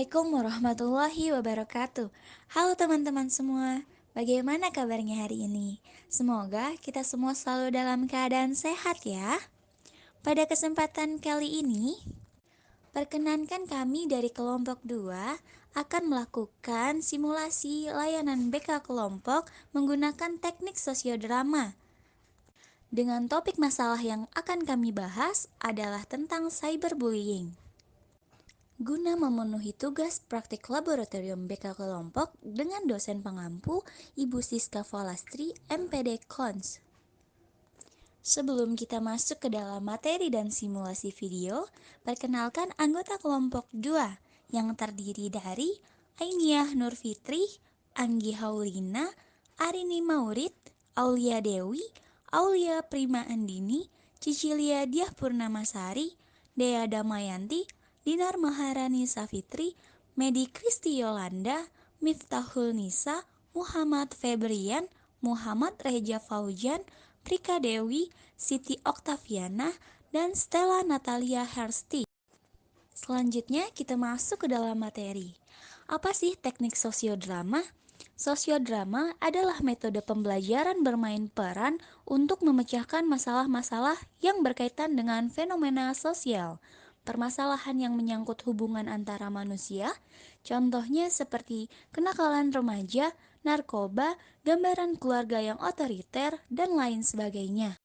Assalamualaikum warahmatullahi wabarakatuh. Halo teman-teman semua, bagaimana kabarnya hari ini? Semoga kita semua selalu dalam keadaan sehat ya. Pada kesempatan kali ini, perkenankan kami dari kelompok 2 akan melakukan simulasi layanan BK kelompok menggunakan teknik sosiodrama. Dengan topik masalah yang akan kami bahas adalah tentang cyberbullying. Guna memenuhi tugas praktik laboratorium BK kelompok dengan dosen pengampu Ibu Siska Volastri, MPD Cons. Sebelum kita masuk ke dalam materi dan simulasi video, perkenalkan anggota kelompok 2 yang terdiri dari Ainiah Nurfitri, Anggi Haulina, Arini Maurid, Aulia Dewi, Aulia Prima Andini, Cicilia Diah Purnamasari, Dea Damayanti, Dinar Maharani Safitri, Medi Kristi Yolanda, Miftahul Nisa, Muhammad Febrian, Muhammad Reja Faujan, Prika Dewi, Siti Oktaviana, dan Stella Natalia Hersti. Selanjutnya kita masuk ke dalam materi. Apa sih teknik sosiodrama? Sosiodrama adalah metode pembelajaran bermain peran untuk memecahkan masalah-masalah yang berkaitan dengan fenomena sosial. Permasalahan yang menyangkut hubungan antara manusia, contohnya seperti kenakalan remaja, narkoba, gambaran keluarga yang otoriter, dan lain sebagainya.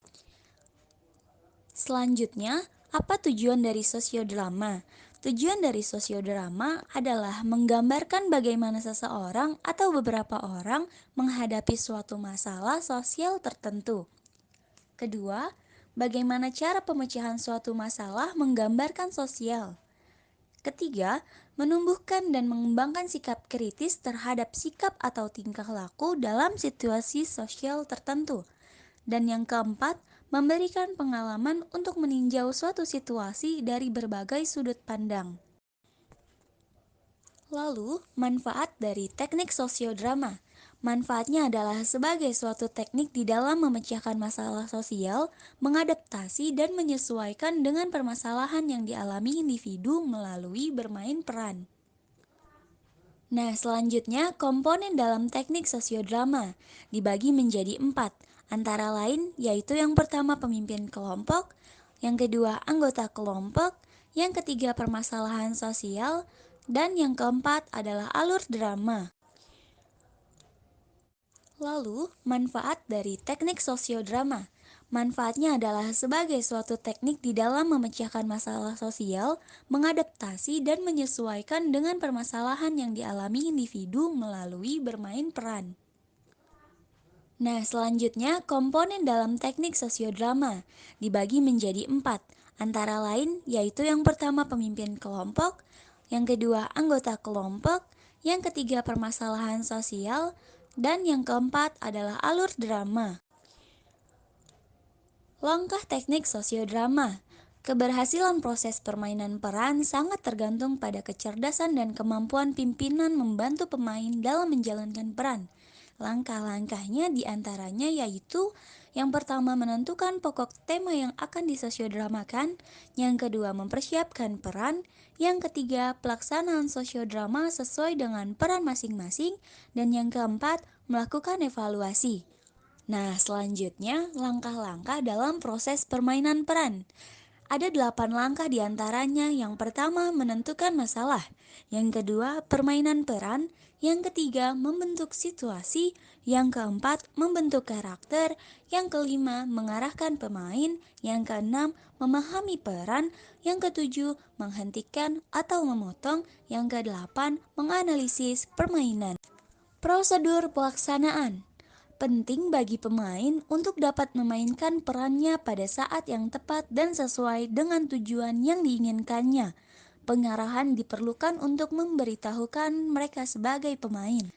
Selanjutnya, apa tujuan dari sosiodrama? Tujuan dari sosiodrama adalah menggambarkan bagaimana seseorang atau beberapa orang menghadapi suatu masalah sosial tertentu. Kedua, bagaimana cara pemecahan suatu masalah menggambarkan sosial. Ketiga, menumbuhkan dan mengembangkan sikap kritis terhadap sikap atau tingkah laku dalam situasi sosial tertentu. Dan yang keempat, memberikan pengalaman untuk meninjau suatu situasi dari berbagai sudut pandang. Lalu, manfaat dari teknik sosiodrama. Manfaatnya adalah sebagai suatu teknik di dalam memecahkan masalah sosial, mengadaptasi dan menyesuaikan dengan permasalahan yang dialami individu melalui bermain peran. Nah, selanjutnya komponen dalam teknik sosiodrama dibagi menjadi 4, antara lain yaitu yang pertama pemimpin kelompok, yang kedua anggota kelompok, yang ketiga permasalahan sosial, dan yang keempat adalah alur drama. Lalu, manfaat dari teknik sosiodrama. Manfaatnya adalah sebagai suatu teknik di dalam memecahkan masalah sosial, mengadaptasi dan menyesuaikan dengan permasalahan yang dialami individu melalui bermain peran. Nah, selanjutnya komponen dalam teknik sosiodrama dibagi menjadi 4, antara lain yaitu yang pertama pemimpin kelompok, yang kedua anggota kelompok, yang ketiga permasalahan sosial, dan yang keempat adalah alur drama. Langkah teknik sosiodrama. Keberhasilan proses permainan peran sangat tergantung pada kecerdasan dan kemampuan pimpinan membantu pemain dalam menjalankan peran. Langkah-langkahnya diantaranya yaitu yang pertama menentukan pokok tema yang akan disosiodramakan, yang kedua mempersiapkan peran, yang ketiga pelaksanaan sosiodrama sesuai dengan peran masing-masing, dan yang keempat melakukan evaluasi. Nah, selanjutnya langkah-langkah dalam proses permainan peran. Ada 8 langkah diantaranya. Yang pertama, menentukan masalah. Yang kedua, permainan peran. Yang ketiga, membentuk situasi. Yang keempat, membentuk karakter. Yang kelima, mengarahkan pemain. Yang keenam, memahami peran. Yang ketujuh, menghentikan atau memotong. Yang kedelapan, menganalisis permainan. Prosedur pelaksanaan. Penting bagi pemain untuk dapat memainkan perannya pada saat yang tepat dan sesuai dengan tujuan yang diinginkannya. Pengarahan diperlukan untuk memberitahukan mereka sebagai pemain.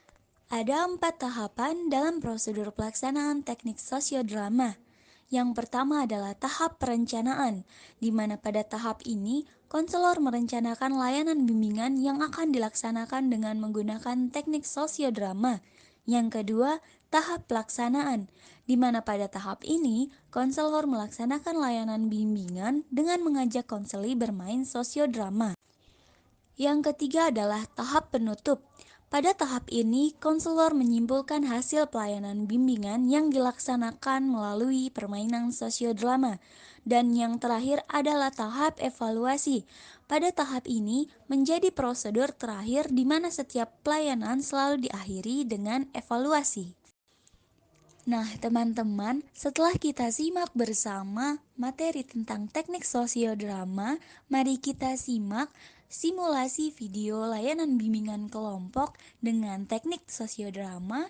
Ada 4 tahapan dalam prosedur pelaksanaan teknik sosiodrama. Yang pertama adalah tahap perencanaan, di mana pada tahap ini konselor merencanakan layanan bimbingan yang akan dilaksanakan dengan menggunakan teknik sosiodrama. Yang kedua, tahap pelaksanaan, di mana pada tahap ini konselor melaksanakan layanan bimbingan dengan mengajak konseli bermain sosiodrama. Yang ketiga adalah tahap penutup. Pada tahap ini, konselor menyimpulkan hasil pelayanan bimbingan yang dilaksanakan melalui permainan sosiodrama. Dan yang terakhir adalah tahap evaluasi. Pada tahap ini menjadi prosedur terakhir di mana setiap pelayanan selalu diakhiri dengan evaluasi. Nah, teman-teman, setelah kita simak bersama materi tentang teknik sosiodrama, mari kita simak simulasi video layanan bimbingan kelompok dengan teknik sosiodrama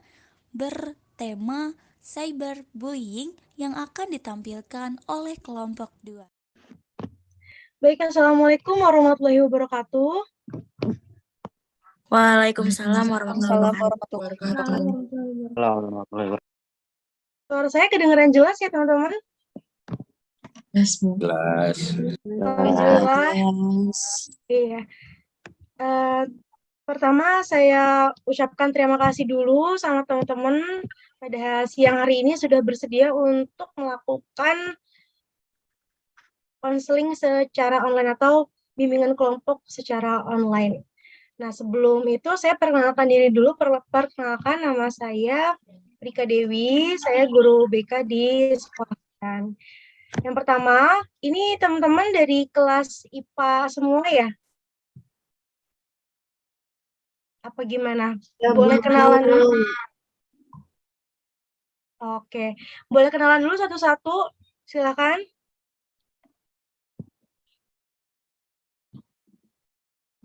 bertema cyberbullying yang akan ditampilkan oleh kelompok 2. Baik, Assalamualaikum warahmatullahi wabarakatuh. Waalaikumsalam warahmatullahi wabarakatuh. Suara saya kedengaran jelas ya, teman-teman? Jelas, Bu. Jelas. Jelas. Iya. Pertama, saya ucapkan terima kasih dulu sama teman-teman pada siang hari ini sudah bersedia untuk melakukan konseling secara online atau bimbingan kelompok secara online. Nah, sebelum itu saya perkenalkan diri dulu. Perkenalkan, nama saya Rika Dewi, saya guru BK di sekolah. Yang pertama, ini teman-teman dari kelas IPA semua ya? Apa gimana? Ya, boleh kenalan dulu? Oke, boleh kenalan dulu satu-satu, silakan.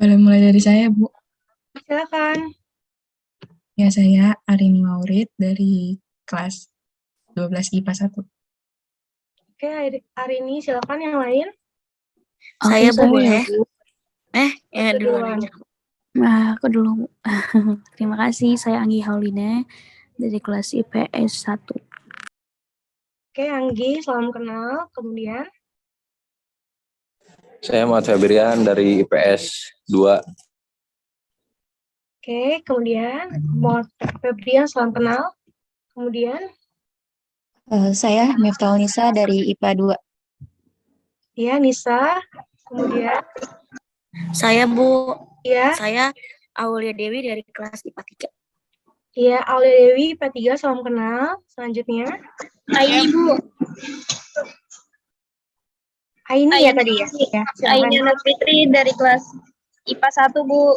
Boleh mulai dari saya, Bu. Silakan. Ya, saya Arini Maurid dari kelas 12 IPA 1. Oke, Arini, silakan yang lain. Saya boleh. Itu duluan. Nah, aku dulu. Terima kasih, saya Anggi Haulina dari kelas IPS 1. Oke, Anggi, salam kenal. Kemudian? Saya Muhammad Febrian dari IPS 2. Oke, kemudian Muhammad Febrian, salam kenal. Kemudian? Saya Miftahul Nisa dari IPA 2. Iya, Nisa. Kemudian? Saya, Bu. Iya. Saya Aulia Dewi dari kelas IPA 3. Iya, Aulia Dewi, IPA 3, salam kenal. Selanjutnya? Aini, Bu. Aini ya tadi ya? Ya, Aini Anak Fitri dari kelas IPA 1, Bu.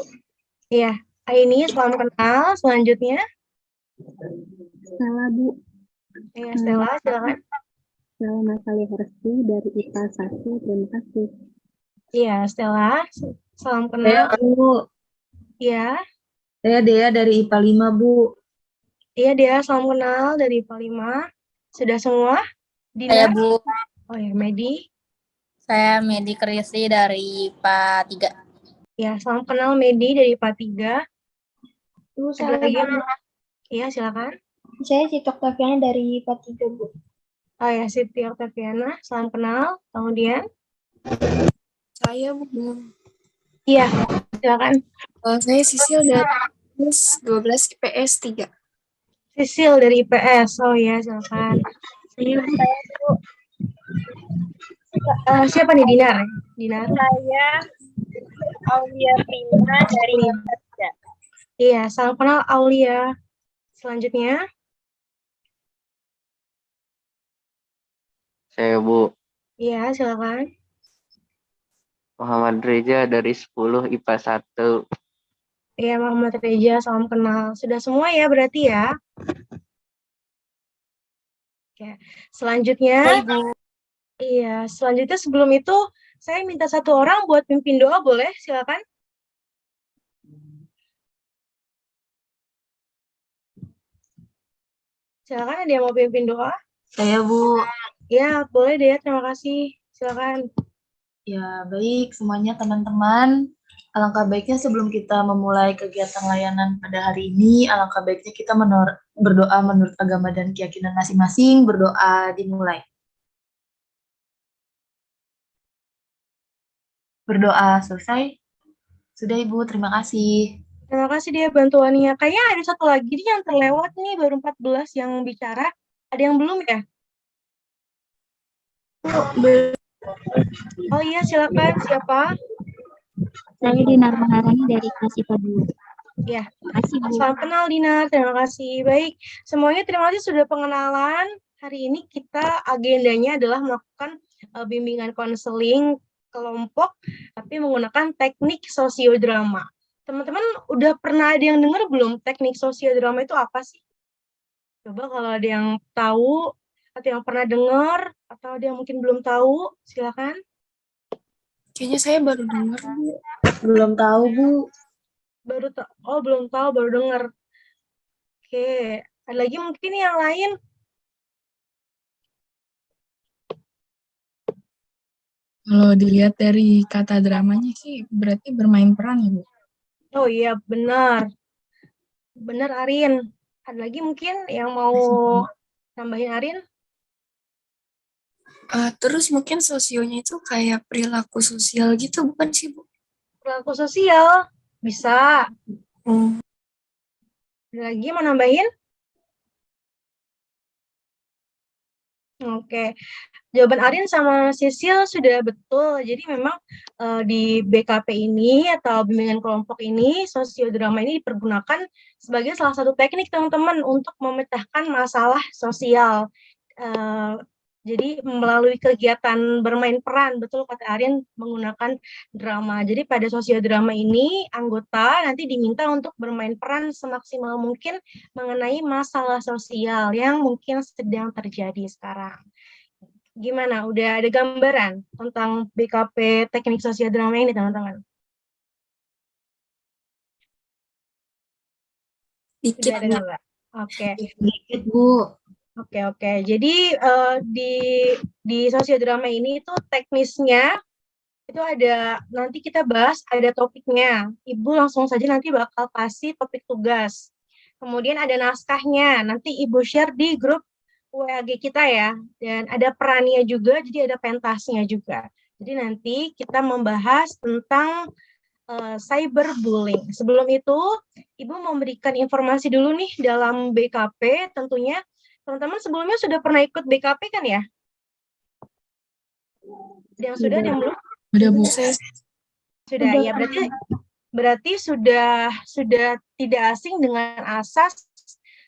Iya, Aini, salam kenal. Selanjutnya? Stella, Bu. Iya, Stella, silakan. Stella Natali Hersi dari IPA 1, terima kasih. Iya, Stella, salam kenal. Bu. Iya. Saya Dea dari IPA 5, Bu. Iya, Dea, salam kenal dari IPA 5. Sudah semua? Dina? Saya, Bu. Oh ya, Medi. Saya Medi Krisi dari IPA 3. Ya, salam kenal Medi dari IPA 3. Bu, Ada lagi? Iya, silakan. Saya Siti Oktaviana dari IPA 3, Bu. Oh ya, Siti Oktaviana, salam kenal. Kemudian? Saya, Bu. Iya, silakan. Saya Sisil dari kelas 12 IPS 3. Sisil dari IPS. Oh ya, silakan. Siapa nih, Dinar? Dinar? Saya Aulia Prima dari IPA 3. Iya, salam kenal Aulia. Selanjutnya? Saya, Bu. Iya, silakan. Muhammad Reza dari 10 IPA 1. Iya, Muhammad Reza, salam kenal. Sudah semua ya berarti ya? Oke. Selanjutnya? Iya, selanjutnya sebelum itu saya minta satu orang buat pimpin doa, boleh? Silakan. Silakan, ada yang mau pimpin doa? Saya, Bu. Ya, boleh deh. Terima kasih. Silakan. Ya, baik semuanya teman-teman. Alangkah baiknya sebelum kita memulai kegiatan layanan pada hari ini, alangkah baiknya kita berdoa menurut agama dan keyakinan masing-masing. Berdoa dimulai. Berdoa selesai. Sudah, Ibu. Terima kasih. Terima kasih dia bantuannya. Kayaknya ada satu lagi nih yang terlewat nih, baru 14 yang bicara. Ada yang belum ya? Oh iya, silakan. Siapa? Saya Dinar Maharani dari kelas IPA 2. Ya, Terima kasih, Bu. salam kenal Dinar, terima kasih. Baik, semuanya terima kasih sudah pengenalan. Hari ini kita agendanya adalah melakukan bimbingan konseling kelompok, tapi menggunakan teknik sosiodrama. Teman-teman udah pernah ada yang dengar belum teknik sosiodrama itu apa sih? Coba kalau ada yang tahu, atau yang pernah dengar, atau ada yang mungkin belum tahu, silakan. Kayaknya saya baru dengar, Bu. Belum tahu, Bu. Belum tahu, baru dengar. Oke, ada lagi mungkin yang lain? Kalau dilihat dari kata dramanya sih berarti bermain peran ya, Bu? Oh iya, benar. Benar, Arin. Ada lagi mungkin yang mau nambahin Arin? Terus mungkin sosionya itu kayak perilaku sosial gitu, bukan sih, Bu? Perilaku sosial, bisa. Hmm. Ada lagi mau nambahin? Oke. Jawaban Arin sama Sisil sudah betul. Jadi memang di BKP ini atau bimbingan kelompok ini, sosiodrama ini dipergunakan sebagai salah satu teknik teman-teman untuk memecahkan masalah sosial. Jadi melalui kegiatan bermain peran, betul kata Arin, menggunakan drama. Jadi pada sosiodrama ini, anggota nanti diminta untuk bermain peran semaksimal mungkin mengenai masalah sosial yang mungkin sedang terjadi sekarang. Gimana? Udah ada gambaran tentang BKP teknik sosiodrama ini, teman-teman? Dikit, Udah ada Bu. gambar? Oke. Dikit, Bu. Oke. Jadi di sosiodrama ini itu teknisnya itu ada, nanti kita bahas, ada topiknya. Ibu langsung saja nanti bakal kasih topik tugas. Kemudian ada naskahnya, nanti Ibu share di grup WAG kita ya. Dan ada perannya juga, jadi ada pentasnya juga. Jadi nanti kita membahas tentang cyberbullying. Sebelum itu, Ibu memberikan informasi dulu nih dalam BKP tentunya. Teman-teman sebelumnya sudah pernah ikut BKP kan ya? Yang sudah, yang belum? Udah, Bu. Sudah, ya berarti sudah tidak asing dengan asas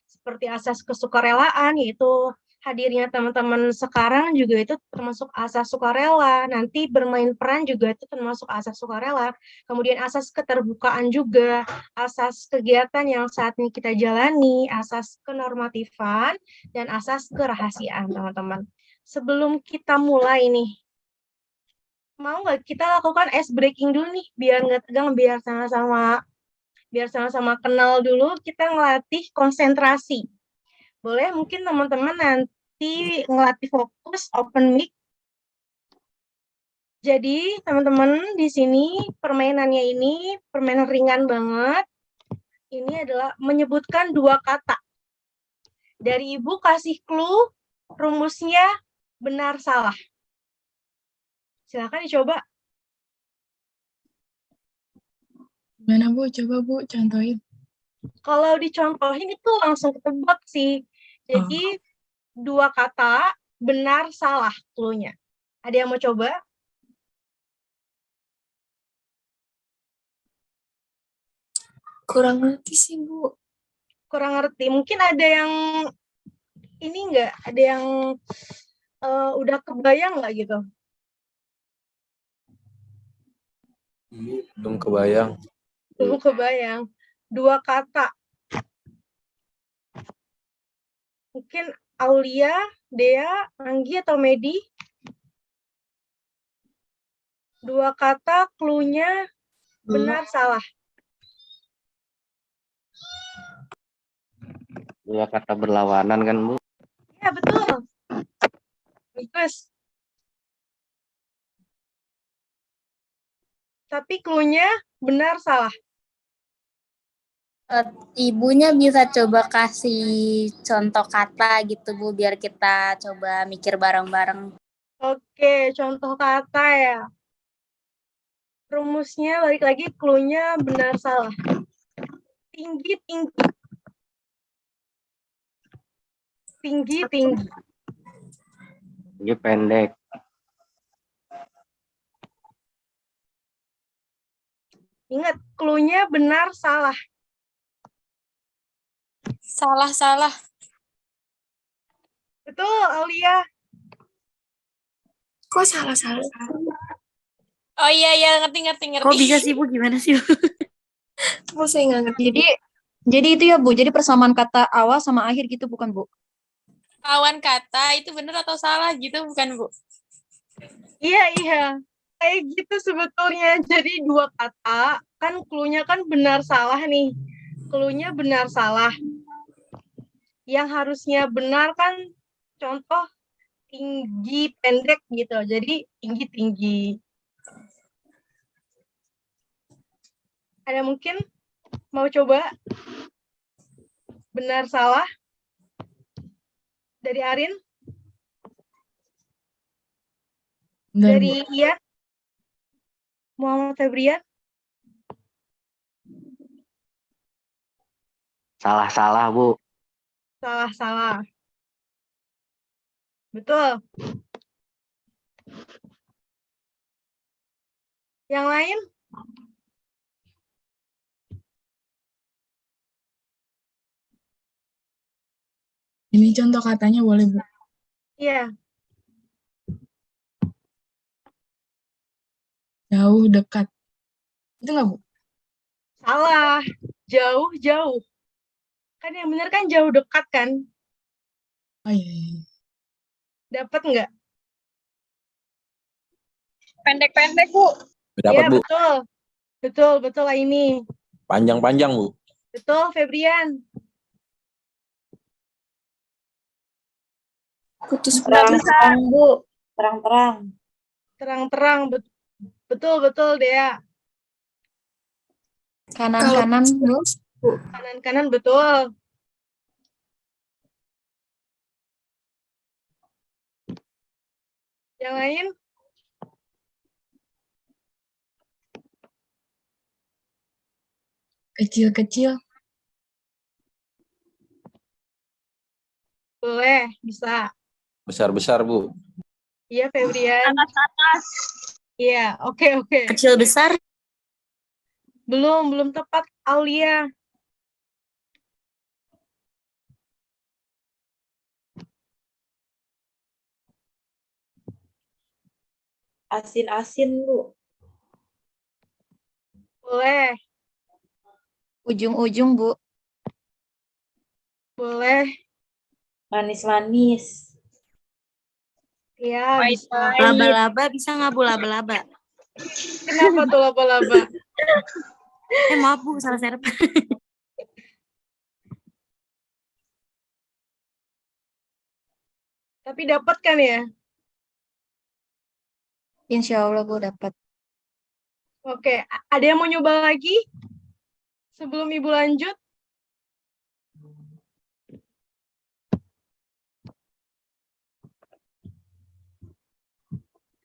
seperti asas kesukarelaan, yaitu hadirnya teman-teman sekarang juga itu termasuk asas sukarela, nanti bermain peran juga itu termasuk asas sukarela, kemudian asas keterbukaan juga, asas kegiatan yang saat ini kita jalani, asas kenormatifan, dan asas kerahasiaan, teman-teman. Sebelum kita mulai nih, mau nggak kita lakukan ice breaking dulu nih, biar nggak tegang, biar sama-sama kenal dulu, kita ngelatih konsentrasi. Boleh mungkin teman-teman nanti ngelatih fokus, open mic. Jadi teman-teman di sini permainannya ini permainan ringan banget. Ini adalah menyebutkan dua kata. Dari Ibu kasih clue, rumusnya benar salah. Silakan dicoba. Gimana, Bu? Coba, Bu, contohin. Kalau dicontohin itu langsung ketebak sih. Jadi dua kata, benar salah clue-nya. Ada yang mau coba? Kurang ngerti sih, Bu. Kurang ngerti. Mungkin ada yang ini enggak? Ada yang udah kebayang nggak gitu? Belum kebayang. Belum kebayang. Dua kata. Mungkin Aulia, Dea, Anggi, atau Medi? Dua kata, clue-nya benar salah. Dua kata berlawanan kan, Bu? Ya, betul. Bagus. Tapi clue-nya benar salah. Ibunya bisa coba kasih contoh kata gitu, Bu, biar kita coba mikir bareng-bareng. Oke, contoh kata ya. Rumusnya balik lagi, clue-nya benar salah. Tinggi. Tinggi. Ini pendek. Ingat, clue-nya benar salah. Salah. Betul, Aulia. Kok salah? Oh iya, ngerti. Kok bisa sih Bu? Gimana sih Bu? Kok saya nggak ngerti. Jadi itu ya Bu, jadi persamaan kata awal sama akhir gitu bukan Bu? Lawan kata itu benar atau salah gitu bukan Bu? Iya. Kayak gitu sebetulnya. Jadi dua kata, kan clue-nya kan benar salah nih. Clue-nya benar salah. Yang harusnya benar kan contoh tinggi pendek gitu. Jadi tinggi. Ada mungkin mau coba benar salah dari Arin? Bentar, Dari Bu. Ian? Muhammad Febrian? Salah, Bu. Salah. Betul. Yang lain? Ini contoh katanya boleh Bu? Iya. Jauh, dekat. Itu nggak Bu? Salah. Jauh. Kan yang benar kan jauh dekat kan? Oh iya. Dapat nggak? Pendek-pendek, Bu. Dapat, Iya, Bu. Betul lah ini. Panjang-panjang, Bu. Betul, Febrian. Putus Terang-terang, Bu. Terang-terang. Terang-terang. Betul, Dea. Kanan-kanan Bu. Kanan-kanan, betul. Yang lain? Kecil-kecil. Boleh, bisa. Besar-besar, Bu. Iya, Febrian. Atas. Iya, oke. Kecil besar. Belum tepat, Aulia. Asin-asin, Bu. Boleh. Ujung-ujung Bu. Boleh. Manis-manis. Iya, bisa. Laba-laba bisa nggak Bu? Laba-laba. Kenapa tuh laba-laba? Maaf Bu, salah serep. Tapi dapat kan ya? Insya Allah Bu dapat. Oke, ada yang mau nyoba lagi? Sebelum Ibu lanjut?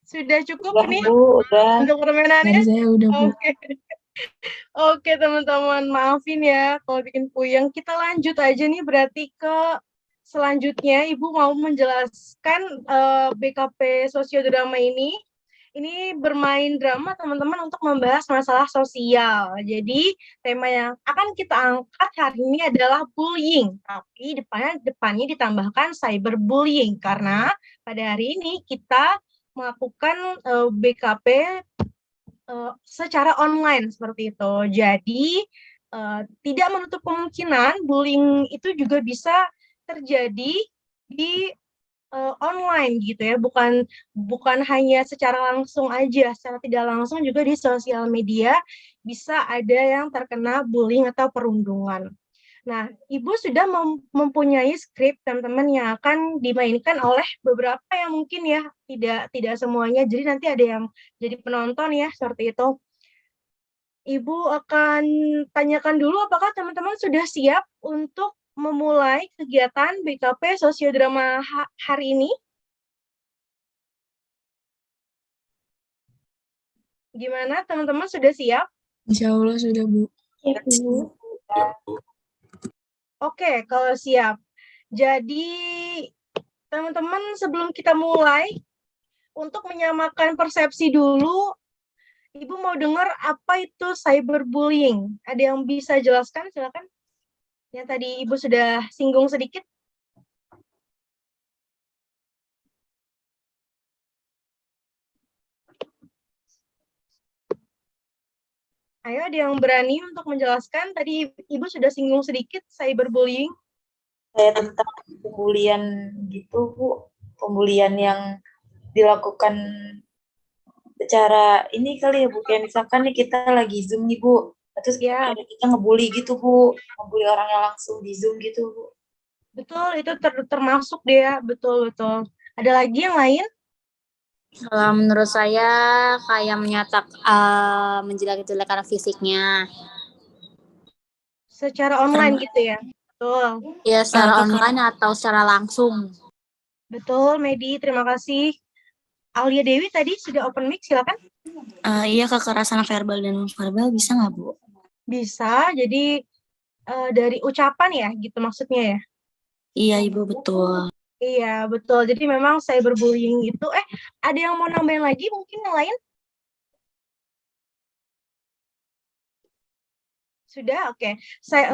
Sudah cukup Udah, nih Bu, udah. untuk permainannya? Dari saya udah Bu. Oke, teman-teman, maafin ya kalau bikin puyeng. Kita lanjut aja nih berarti ke selanjutnya. Ibu mau menjelaskan BKP Sosiodrama ini. Ini bermain drama teman-teman untuk membahas masalah sosial. Jadi tema yang akan kita angkat hari ini adalah bullying. Tapi depannya ditambahkan cyberbullying. Karena pada hari ini kita melakukan BKP secara online seperti itu. Jadi tidak menutup kemungkinan bullying itu juga bisa terjadi di online gitu ya, bukan hanya secara langsung aja, secara tidak langsung juga di sosial media bisa ada yang terkena bullying atau perundungan. Nah, Ibu sudah mempunyai skrip teman-teman yang akan dimainkan oleh beberapa yang mungkin ya tidak semuanya. Jadi nanti ada yang jadi penonton ya seperti itu. Ibu akan tanyakan dulu apakah teman-teman sudah siap untuk memulai kegiatan BKP Sosiodrama hari ini? Gimana teman-teman sudah siap? Insya Allah sudah Bu. Ya, Bu. Oke, kalau siap. Jadi teman-teman sebelum kita mulai, untuk menyamakan persepsi dulu, Ibu mau dengar apa itu cyberbullying? Ada yang bisa jelaskan? Silakan. Yang tadi Ibu sudah singgung sedikit. Ayo, ada yang berani untuk menjelaskan? Tadi Ibu sudah singgung sedikit cyberbullying. Saya tentang pembulian gitu, Bu. Pembulian yang dilakukan secara ini kali ya, Bu. Kayak misalkan nih kita lagi Zoom nih, Bu. Terus Ya, kita ngebully gitu, Bu. Ngebully orangnya langsung di Zoom gitu, Bu. betul. Itu termasuk dia. Betul-betul. Ada lagi yang lain? Menurut saya kayak menjelek-jelekan fisiknya. Secara online gitu ya? Betul. Ya secara online atau secara langsung. Betul, Medi. Terima kasih. Aulia Dewi tadi sudah open mic, silakan. Iya, kekerasan verbal dan non-verbal bisa nggak, Bu? Bisa, jadi dari ucapan ya, gitu maksudnya ya? Iya, Ibu, betul. Iya, betul. Jadi memang cyberbullying itu, ada yang mau nambahin lagi mungkin yang lain? Sudah, oke.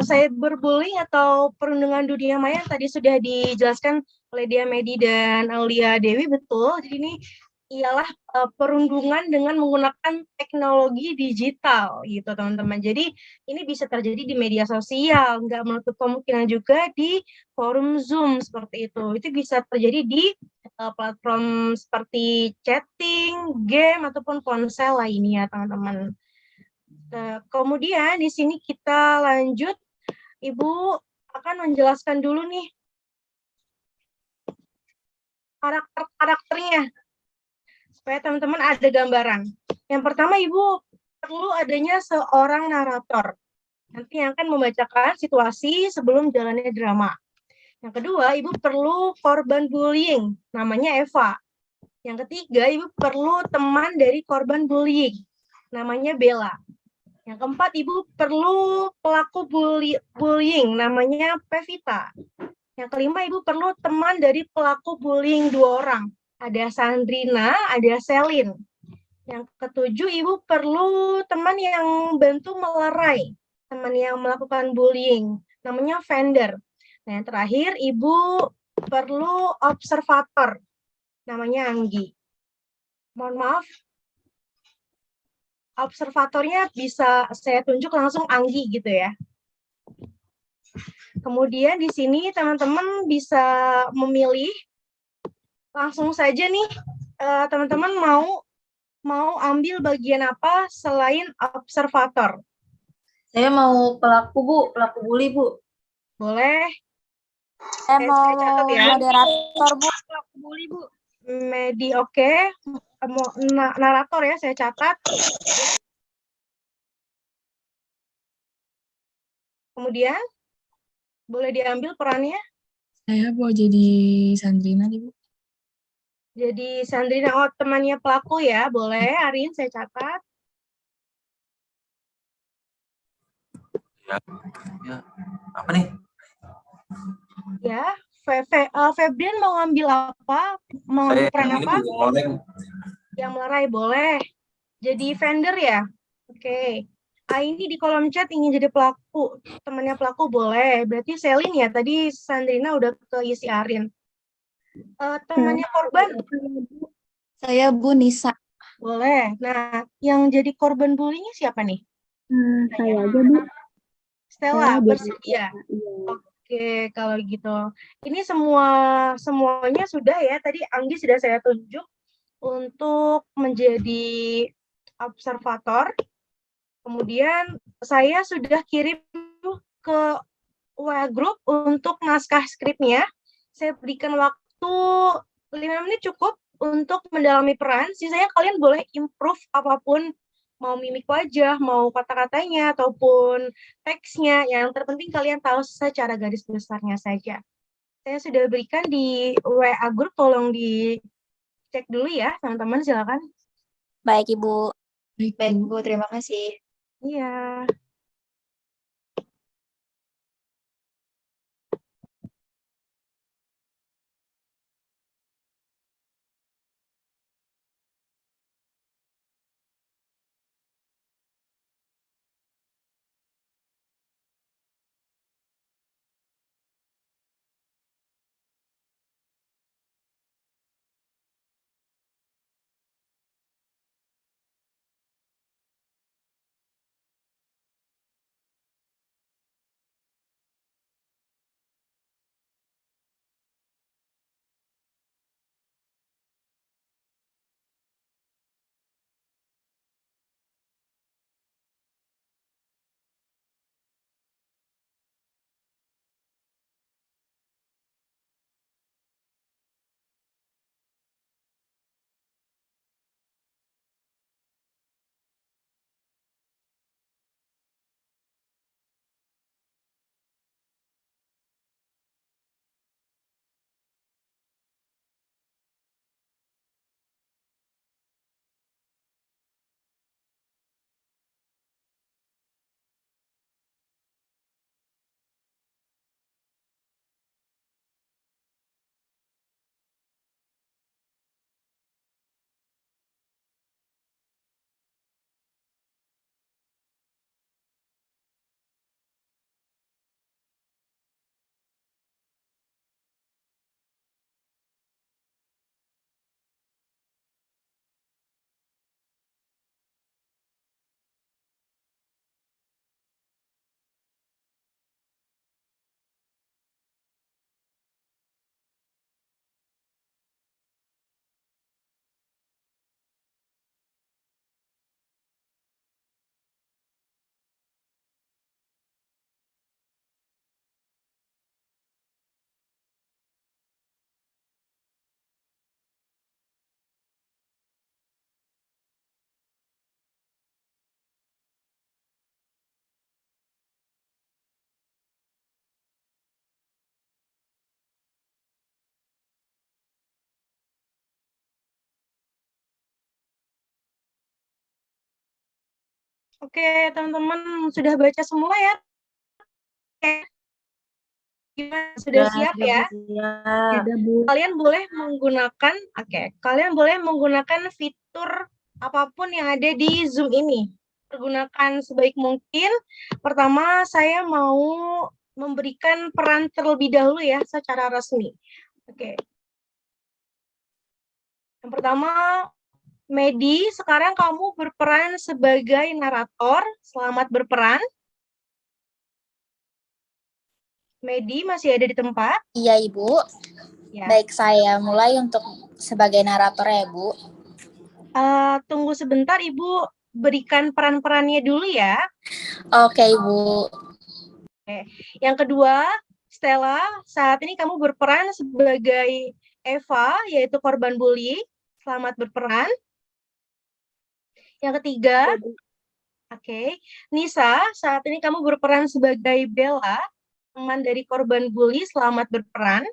Cyberbullying atau perundungan dunia maya tadi sudah dijelaskan oleh Dia Medi dan Aulia Dewi, betul. Jadi ini ialah perundungan dengan menggunakan teknologi digital gitu teman-teman. Jadi ini bisa terjadi di media sosial, nggak menutup kemungkinan juga di forum Zoom seperti itu. Itu bisa terjadi di platform seperti chatting, game ataupun ponsel lainnya teman-teman. Kemudian di sini kita lanjut, Ibu akan menjelaskan dulu nih karakternya supaya teman-teman ada gambaran. Yang pertama, Ibu perlu adanya seorang narator. Nanti yang akan membacakan situasi sebelum jalannya drama. Yang kedua, Ibu perlu korban bullying, namanya Eva. Yang ketiga, Ibu perlu teman dari korban bullying, namanya Bella. Yang keempat, Ibu perlu pelaku bullying, namanya Pevita. Yang kelima, Ibu perlu teman dari pelaku bullying 2 orang. Ada Sandrina, ada Selin. Yang ketujuh, Ibu perlu teman yang bantu melerai, teman yang melakukan bullying, namanya vendor. Nah, yang terakhir, Ibu perlu observator, namanya Anggi. Mohon maaf, observatornya bisa saya tunjuk langsung Anggi gitu ya. Kemudian di sini teman-teman bisa memilih langsung saja nih, teman-teman mau ambil bagian apa selain observator? Saya mau pelaku, Bu. Pelaku bully, Bu. Boleh. Saya mau catat ya. moderator, Bu. Pelaku bully, Bu. Medi, oke. Mau narator ya, saya catat. Kemudian, boleh diambil perannya? Saya mau jadi Sandrina nih, Bu. Jadi Sandrina, temannya pelaku ya, boleh. Arin, saya catat. Ya. Apa nih? Ya, Febrian mau ngambil apa? Mau ngambil peran apa? Yang melerai, boleh. Jadi vendor ya? Oke. Ini di kolom chat ingin jadi pelaku. Temannya pelaku boleh. Berarti Selin ya, tadi Sandrina udah keisi Arin. Temannya korban? Saya Bu Nisa. Boleh. Nah, yang jadi korban bullying siapa nih? Saya aja, Bu. Stella, Saya bersedia? Oke, kalau gitu. Ini semuanya sudah ya. Tadi Anggi sudah saya tunjuk untuk menjadi observator. Kemudian saya sudah kirim ke WA Group untuk naskah skripnya. Saya berikan waktu 5 menit cukup untuk mendalami peran. Sisanya kalian boleh improve apapun, mau mimik wajah, mau kata-katanya, ataupun teksnya. Yang terpenting kalian tahu secara garis besarnya saja. Saya sudah berikan di WA Group, tolong dicek dulu ya, teman-teman, silakan. Baik, Ibu. Baik, Bu. Terima kasih. Iya. Oke, teman-teman sudah baca semua ya? Oke. Gimana? Sudah siap ya? Siap. Ada, Bu. Kalian boleh menggunakan fitur apapun yang ada di Zoom ini. Pergunakan sebaik mungkin. Pertama, saya mau memberikan peran terlebih dahulu ya, secara resmi. Oke. Yang pertama, Medi, sekarang kamu berperan sebagai narator. Selamat berperan. Medi, masih ada di tempat? Iya, Ibu. Ya. Baik, saya mulai untuk sebagai narator ya, Bu. Tunggu sebentar, Ibu berikan peran-perannya dulu ya. Oke, Ibu. Oke. Yang kedua, Stella, saat ini kamu berperan sebagai Eva, yaitu korban bully. Selamat berperan. Yang ketiga, oke, Nisa, saat ini kamu berperan sebagai Bella, teman dari korban bully. Selamat berperan.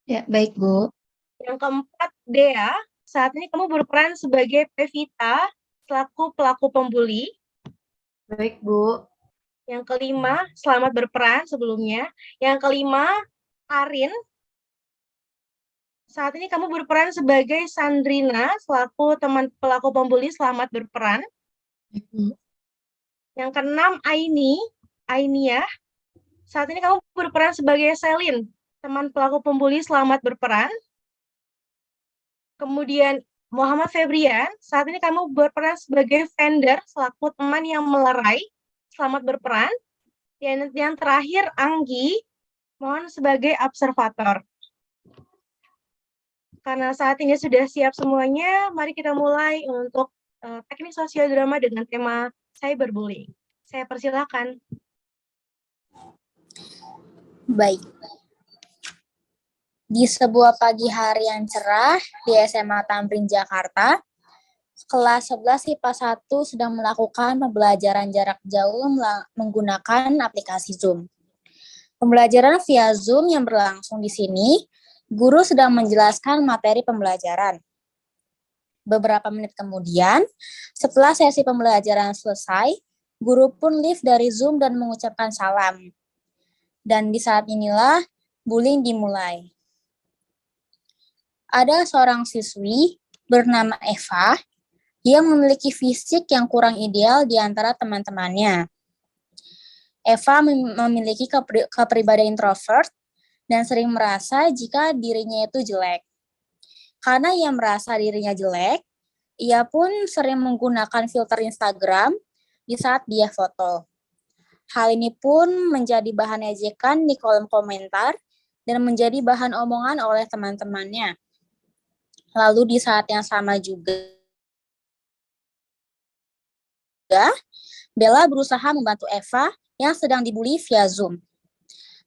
Ya, baik, Bu. Yang keempat, Dea, saat ini kamu berperan sebagai Pevita, selaku pelaku pembuli. Baik, Bu. Yang kelima, selamat berperan sebelumnya. Yang kelima, Arin, saat ini kamu berperan sebagai Sandrina, selaku teman pelaku pembuli. Selamat berperan. Yang keenam, Ainia, saat ini kamu berperan sebagai Selin, teman pelaku pembuli. Selamat berperan. Kemudian Muhammad Febrian, saat ini kamu berperan sebagai vendor, selaku teman yang melerai. Selamat berperan. Yang terakhir, Anggi, mohon sebagai observator. Karena saat ini sudah siap semuanya, mari kita mulai untuk teknik sosial drama dengan tema cyberbullying. Saya persilakan. Baik. Di sebuah pagi hari yang cerah di SMA Tamrin, Jakarta, kelas 11 IPA 1 sedang melakukan pembelajaran jarak jauh menggunakan aplikasi Zoom. Pembelajaran via Zoom yang berlangsung di sini, guru sedang menjelaskan materi pembelajaran. Beberapa menit kemudian, setelah sesi pembelajaran selesai, guru pun live dari Zoom dan mengucapkan salam. Dan di saat inilah bullying dimulai. Ada seorang siswi bernama Eva yang memiliki fisik yang kurang ideal di antara teman-temannya. Eva memiliki kepribadian introvert dan sering merasa jika dirinya itu jelek. Karena ia merasa dirinya jelek, ia pun sering menggunakan filter Instagram di saat dia foto. Hal ini pun menjadi bahan ejekan di kolom komentar dan menjadi bahan omongan oleh teman-temannya. Lalu di saat yang sama juga, Bella berusaha membantu Eva yang sedang dibully via Zoom.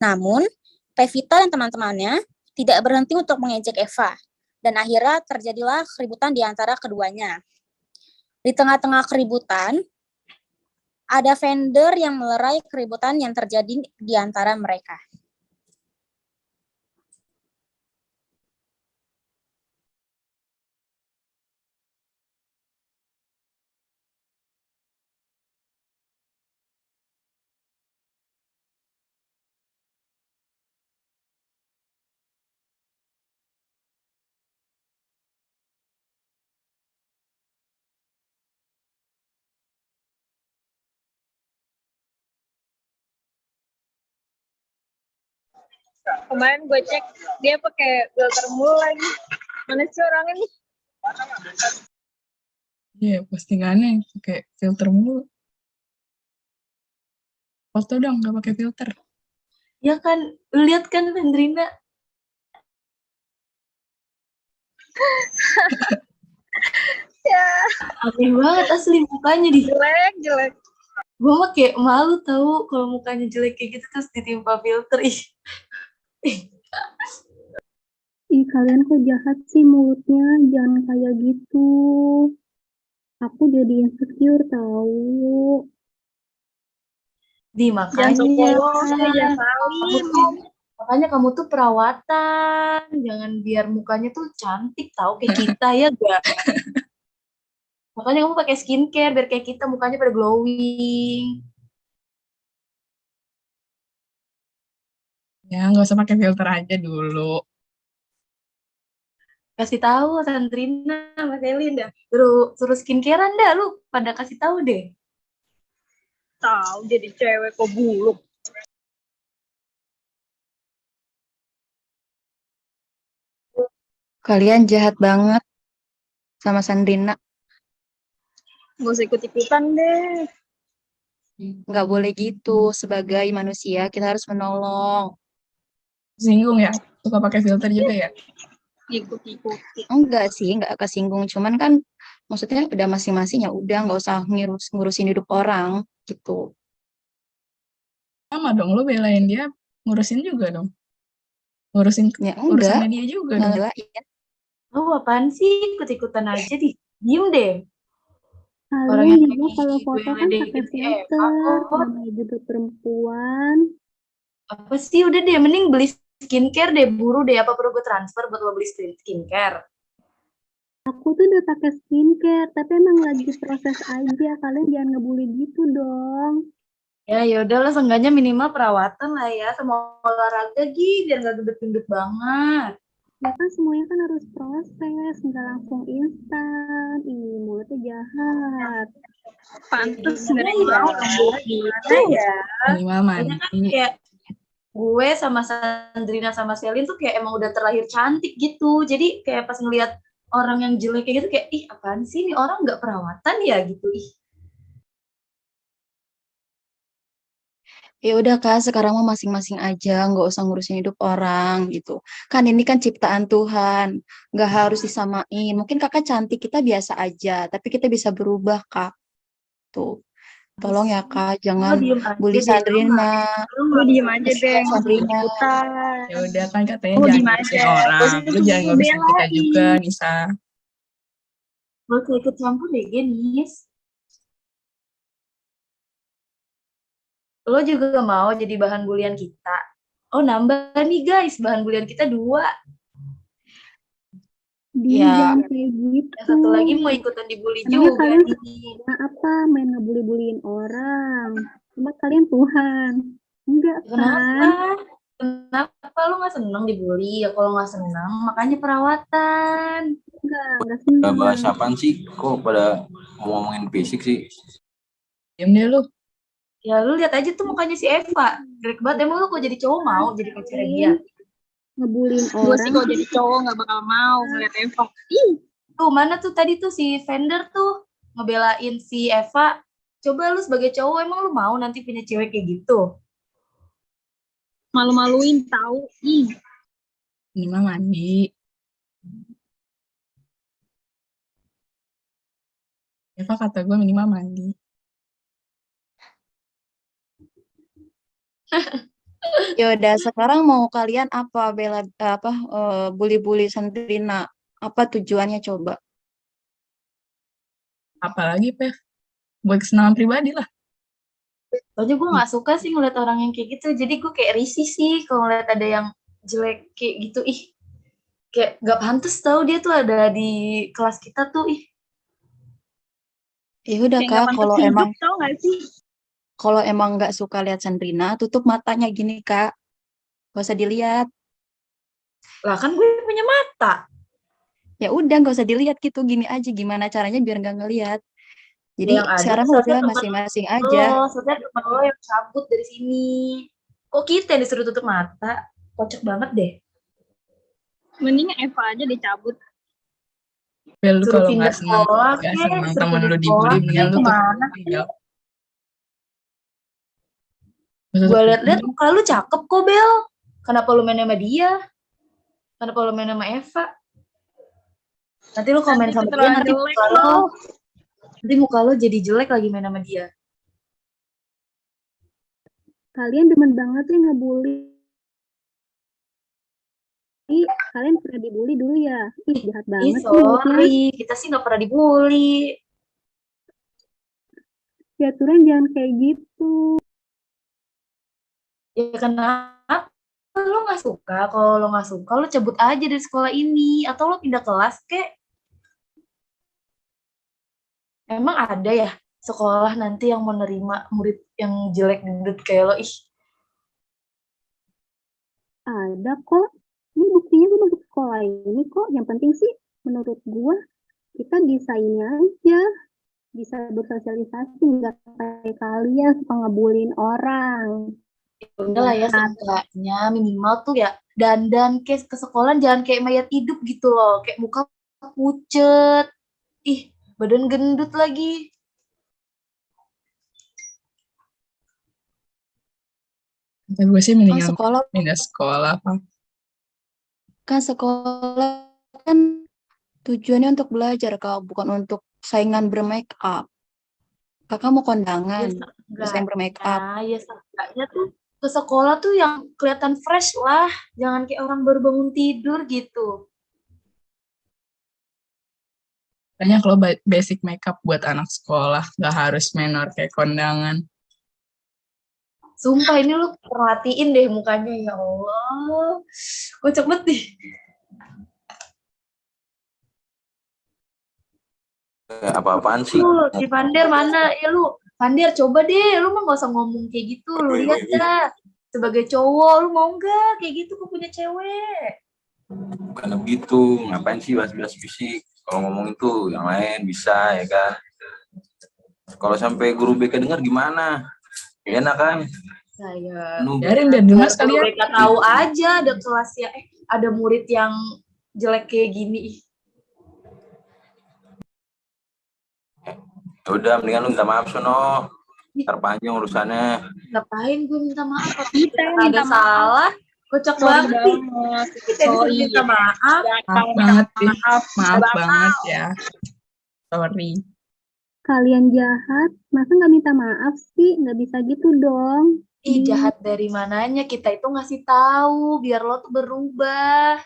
Namun, Pevita dan teman-temannya tidak berhenti untuk mengejek Eva, dan akhirnya terjadilah keributan di antara keduanya. Di tengah-tengah keributan, ada vendor yang melerai keributan yang terjadi di antara mereka. Kemarin gue cek dia pakai filter mulu lagi. Mana sih orangnya nih? Iya, postingannya pakai filter mulu. Foto dong, nggak pakai filter. Ya kan, lu lihat kan Sandrina. Ya. Aneh banget asli mukanya di. Jelek. Gue mah kayak malu tahu kalau mukanya jelek kayak gitu terus ditimpa filter. Ih, kalian kok jahat sih mulutnya, jangan kayak gitu. Aku jadi insecure tahu. Di makanya. Makanya kamu tuh perawatan, jangan biar mukanya tuh cantik tahu kayak kita ya gak? Makanya kamu pakai skincare biar kayak kita mukanya pada glowing. Ya, nggak usah pakai filter aja dulu. Kasih tahu Sandrina, Mas Elin dah. Suruh skincarean dah lu. Pada kasih tahu deh. Tahu jadi cewek kok buluk. Kalian jahat banget sama Sandrina. Gak usah ikut-ikutan deh. Nggak boleh gitu. Sebagai manusia, kita harus menolong. Singgung ya? Suka pakai filter juga ya? Ikut-ikutin. Enggak sih, nggak kesinggung. Cuman kan maksudnya udah masing-masing ya udah nggak usah ngurusin hidup orang gitu. Sama dong, lo belain dia, ngurusin juga dong. Ngurusin Ya urusannya enggak, dia juga nggak nggak dong. ngelain. Lu apaan sih ikut-ikutan aja diem deh. Orang Kalian yang juga kalau lagi gue foto kan pakai ledekin si Eva filter, kok. namanya juga perempuan. Apa sih, udah deh mending beli skincare deh, buru deh. Apa perlu gue transfer buat lo beli skincare? Aku tuh udah pakai skincare, tapi emang lagi proses aja. Kalian jangan ngebully gitu dong. Ya yaudah lah, seenggaknya minimal perawatan lah ya, sama olahraga biar nggak gendut-gendut banget. Ya kan semuanya kan harus proses, nggak langsung instan. Ih, mulutnya jahat. Pantes Gimana nggak ya? mau lembut Gimana ya? Minimal Kayaknya kan mandi. kayak gue sama Sandrina sama Selin tuh kayak emang udah terlahir cantik gitu. Jadi kayak pas ngeliat orang yang jelek kayak gitu kayak ih apaan sih nih orang nggak perawatan ya gitu. Ih, Ya udah Kak, sekarang mah masing-masing aja, nggak usah ngurusin hidup orang gitu. Kan ini kan ciptaan Tuhan, nggak harus disamain. Mungkin Kakak cantik, kita biasa aja, tapi kita bisa berubah Kak. Tuh, tolong ya Kak, lo jangan diem bully aja deh. Sandrina. Lu diem aja deh, Kasihan nggak usah Sandrina. ikut-ikutan. Ya udah kan katanya Lu jangan diem ngurusin aja, gak orang. usah Lu jangan ngurusin kita juga, belain. Nisa. Lo kayak ikut campur deh, Genis. Lo juga mau jadi bahan bulian kita. Oh nambah nih guys, bahan bulian kita 2. Dia Ya, jangan kayak gitu. Yang satu lagi mau ikutan dibully Emangnya juga kalian nih. apa main ngebully-buliin orang? Cuma kalian Tuhan. Enggak Kenapa? kan? Kenapa lu nggak seneng dibully? Ya kalau nggak seneng, makanya perawatan. Enggak Udah bahas senang. apaan sih? Kok pada ngomongin fisik sih? Diam deh lu. Ya lu lihat aja tuh mukanya si Eva. Jelek banget. Emang lu kok jadi cowok mau jadi pacarnya dia? Ngebullying Gue sih orang. kalau jadi cowok gak bakal mau ngeliat Eva. Ih, Tuh mana tuh tadi tuh si vendor tuh ngebelain si Eva. Coba lu sebagai cowok emang lu mau nanti punya cewek kayak gitu? malu-maluin tahu. Ih, Ini mah mandi. Eva kata gue minimal mandi. ya udah sekarang mau kalian apa bully-bully Sandrina? Apa tujuannya coba? Apalagi, Pev? Buat kesenangan pribadi lah. Soalnya gue nggak suka sih ngeliat orang yang kayak gitu. Jadi gue kayak risih sih kalau ngeliat ada yang jelek kayak gitu. Ih, kayak gak pantas tau dia tuh ada di kelas kita tuh. Ih, Ya udah kayak Kak, gak pantas hidup tau gak sih? kalau emang nggak suka lihat Sandrina, tutup matanya gini Kak. Gak usah dilihat. lah kan gue punya mata. Ya udah nggak usah dilihat gitu, gini aja gimana caranya biar nggak ngelihat. Jadi Yang ada sekarang tuh saatnya udah temen masing-masing aja. saatnya temen lo yang cabut dari sini. Kok kita yang disuruh tutup mata? Kocak banget deh. Mending Eva aja dicabut. Ya lu Suruh kalau pindah nggak senang sekolah temen suruh lu pindah dibully, sekolah mendingan lu tutup kemana tinggal. Gue liat-liat muka lu cakep kok, Bel. Kenapa lu main sama dia? Kenapa lu main sama Eva? Nanti lu komen sama dia, nanti muka lo jadi jelek lagi main sama dia. Kalian demen banget ya ngebully. Kalian pernah dibully dulu ya? Ih, jahat banget sih mulutnya. Sorry, kita sih gak pernah dibully. Ya aturan jangan kayak gitu. Ya kenapa? Lo gak suka? Kalau lo gak suka, lo cabut aja dari sekolah ini. Atau lo pindah kelas kek. Emang ada ya sekolah nanti yang menerima murid yang jelek gendut kayak lo? Ih, Ada kok. Ini buktinya gue masuk sekolah ini kok. Yang penting sih menurut gue kita bisa ini aja. Bisa bersosialisasi, nggak kayak kalian suka ngebullying orang. udah lah ya, seenggaknya minimal tuh ya dandan ke sekolah jangan kayak mayat hidup gitu loh, kayak muka pucet, ih badan gendut lagi. Kata gue sih Kan mendingan sekolah pindah sekolah apa. kan sekolah kan tujuannya untuk belajar, Kak, bukan untuk saingan bermake up. Kakak mau Ya kondangan, terus yang bermake up. seenggaknya, ya seenggaknya tuh ke sekolah tuh yang kelihatan fresh lah, jangan kayak orang baru bangun tidur gitu. Kayaknya kalau basic makeup buat anak sekolah, nggak harus menor kayak kondangan. Sumpah ini lu perhatiin deh mukanya, ya Allah, kocak banget deh. Apa-apaan sih? Lu, si Vander mana? Ya lu, Vander coba deh, lu mah gak usah ngomong kayak gitu, lu lihat dah. Sebagai cowok, lu mau nggak kayak gitu ke punya cewek? Bukan begitu, ngapain sih bahas-bahas fisik? Kalau ngomong itu yang lain bisa ya kan. Kalau sampai guru BK dengar gimana? Enak kan? Saya Biarin biar dengar sekalian. mereka tahu aja ada kelas ya, ada murid yang jelek kayak gini. Ya udah, mendingan lu minta maaf sono. Ntar panjang urusannya. Ngapain gue minta maaf? Kita yang minta ada salah. Kocak banget nih. Kita disuruh minta maaf. Maaf banget sih. Maaf banget ya. Sorry. Kalian jahat, masa nggak minta maaf sih? Nggak bisa gitu dong. Ih, jahat dari mananya? Kita itu ngasih tahu biar lo tuh berubah.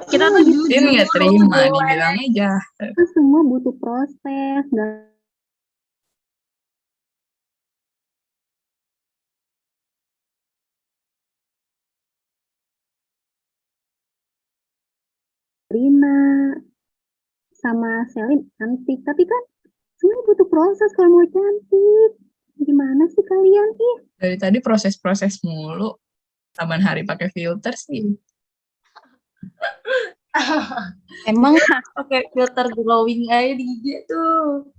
Kita tuh jujur. Ini nggak terima, dibilangnya jahat. Itu semua butuh proses. Nggak Rina sama Selin cantik, tapi kan semua butuh proses kalau mau cantik. Gimana sih kalian ih? Dari tadi proses-proses mulu. Taman hari pakai filter sih. Emang pakai filter glowing aja di IG tuh.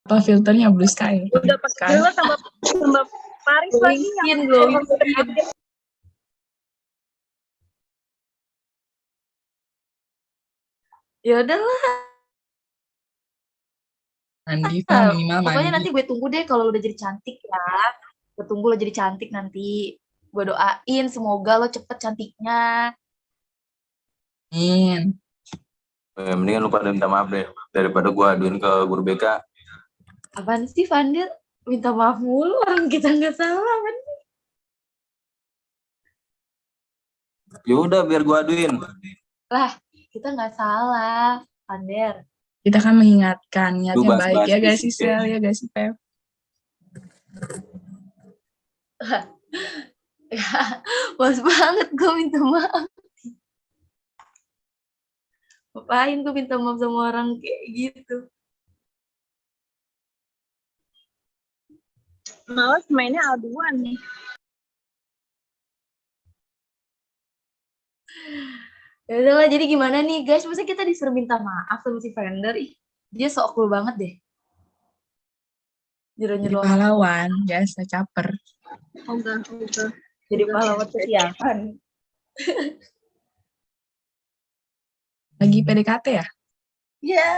Apa filternya blue sky? Udah pakai filter tambah Paris lagi yang glowing skin. Ya udahlah. Mandi, Pak, minimal Pokoknya mandi. nanti gue tunggu deh kalau udah jadi cantik ya. Gue tunggu lo jadi cantik nanti. Gue doain semoga lo cepet cantiknya. Amin. Mendingan lu pada minta maaf deh. Daripada gua aduin ke guru BK. Apaan sih Vander? Minta maaf mulu, orang kita nggak salah kan? Ya udah biar gua aduin. Lah, kita nggak salah, Vander. Kita kan mengingatkan niat Lu yang baik bahas-bahas ya guys sih fisik Sel, ya guys sih Pep. Bos banget gue minta maaf. Ngapain gue minta maaf sama orang kayak gitu? Males mainnya aduan nih. Ya udahlah, jadi gimana nih guys? Masa kita disuruh minta maaf sama si vendor? Ih, dia sok cool banget deh. Jadi Nyuruh-nyuruh pahlawan, biasa caper. Udah. jadi pahlawan kesiapan. Lagi PDKT ya? Ya.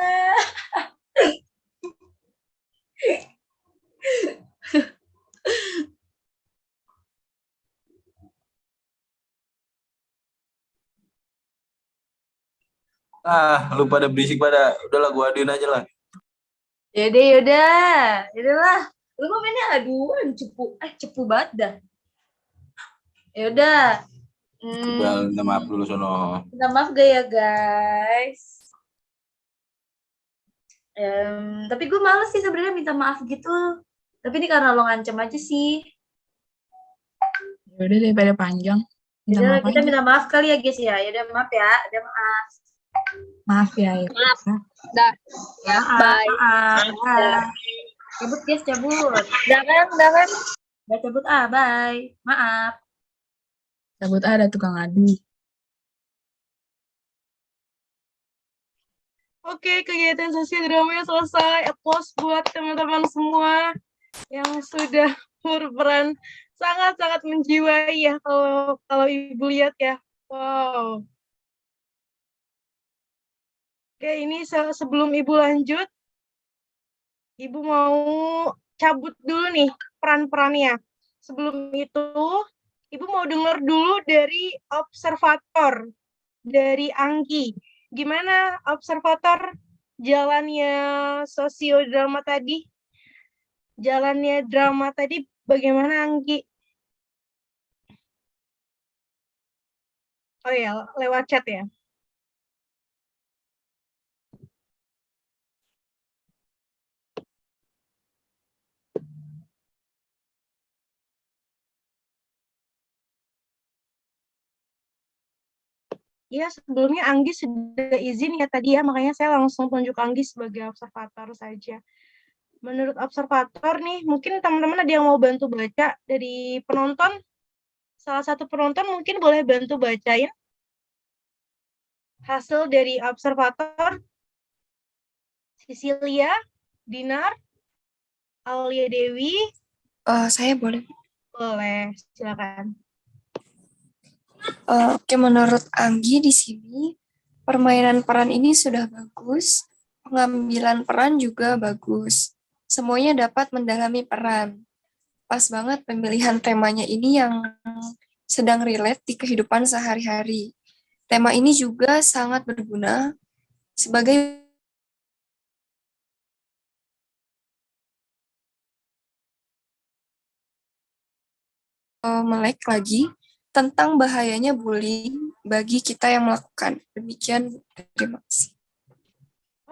Lu pada berisik pada. Udahlah gua aduin aja lah. Yaudahlah. Lu mau mainnya aduan, cepu banget dah. Yaudah. Udah minta maaf dulu sono. Minta maaf gak ya guys? Tapi gue males sih sebenarnya minta maaf gitu. Tapi ini karena lo ngancem aja sih. Yaudah daripada panjang. Minta Yaudah, maaf kita aja. minta maaf kali ya guys ya. Yaudah maaf ya, udah maaf. Maaf ya, ya. Maaf. Dah. Ya, bye. Maaf. Cabut guys, cabut. Udah kan? Udah cabut bye. Maaf. Cabut ada tukang adu. Oke, kegiatan sosial dramanya selesai. Applause buat teman-teman semua yang sudah berperan sangat-sangat menjiwai ya kalau Ibu lihat ya. Wow. Oke, ini sebelum Ibu lanjut, Ibu mau cabut dulu nih peran-perannya. Sebelum itu, Ibu mau dengar dulu dari observator, dari Anggi. Gimana observator jalannya sosiodrama tadi? Jalannya drama tadi bagaimana Anggi? Oh ya, lewat chat ya. Ya, sebelumnya Anggi sudah izin ya tadi ya, makanya saya langsung tunjuk Anggi sebagai observator saja. Menurut observator nih, mungkin teman-teman ada yang mau bantu baca dari penonton? Salah satu penonton mungkin boleh bantu bacain hasil dari observator. Cecilia, Dinar, Aulia Dewi. Saya boleh. Boleh, silakan. Oke, menurut Anggi di sini permainan peran ini sudah bagus, pengambilan peran juga bagus. Semuanya dapat mendalami peran. Pas banget pemilihan temanya ini yang sedang relate di kehidupan sehari-hari. Tema ini juga sangat berguna sebagai melek lagi tentang bahayanya bullying bagi kita yang melakukan. Demikian, terima kasih.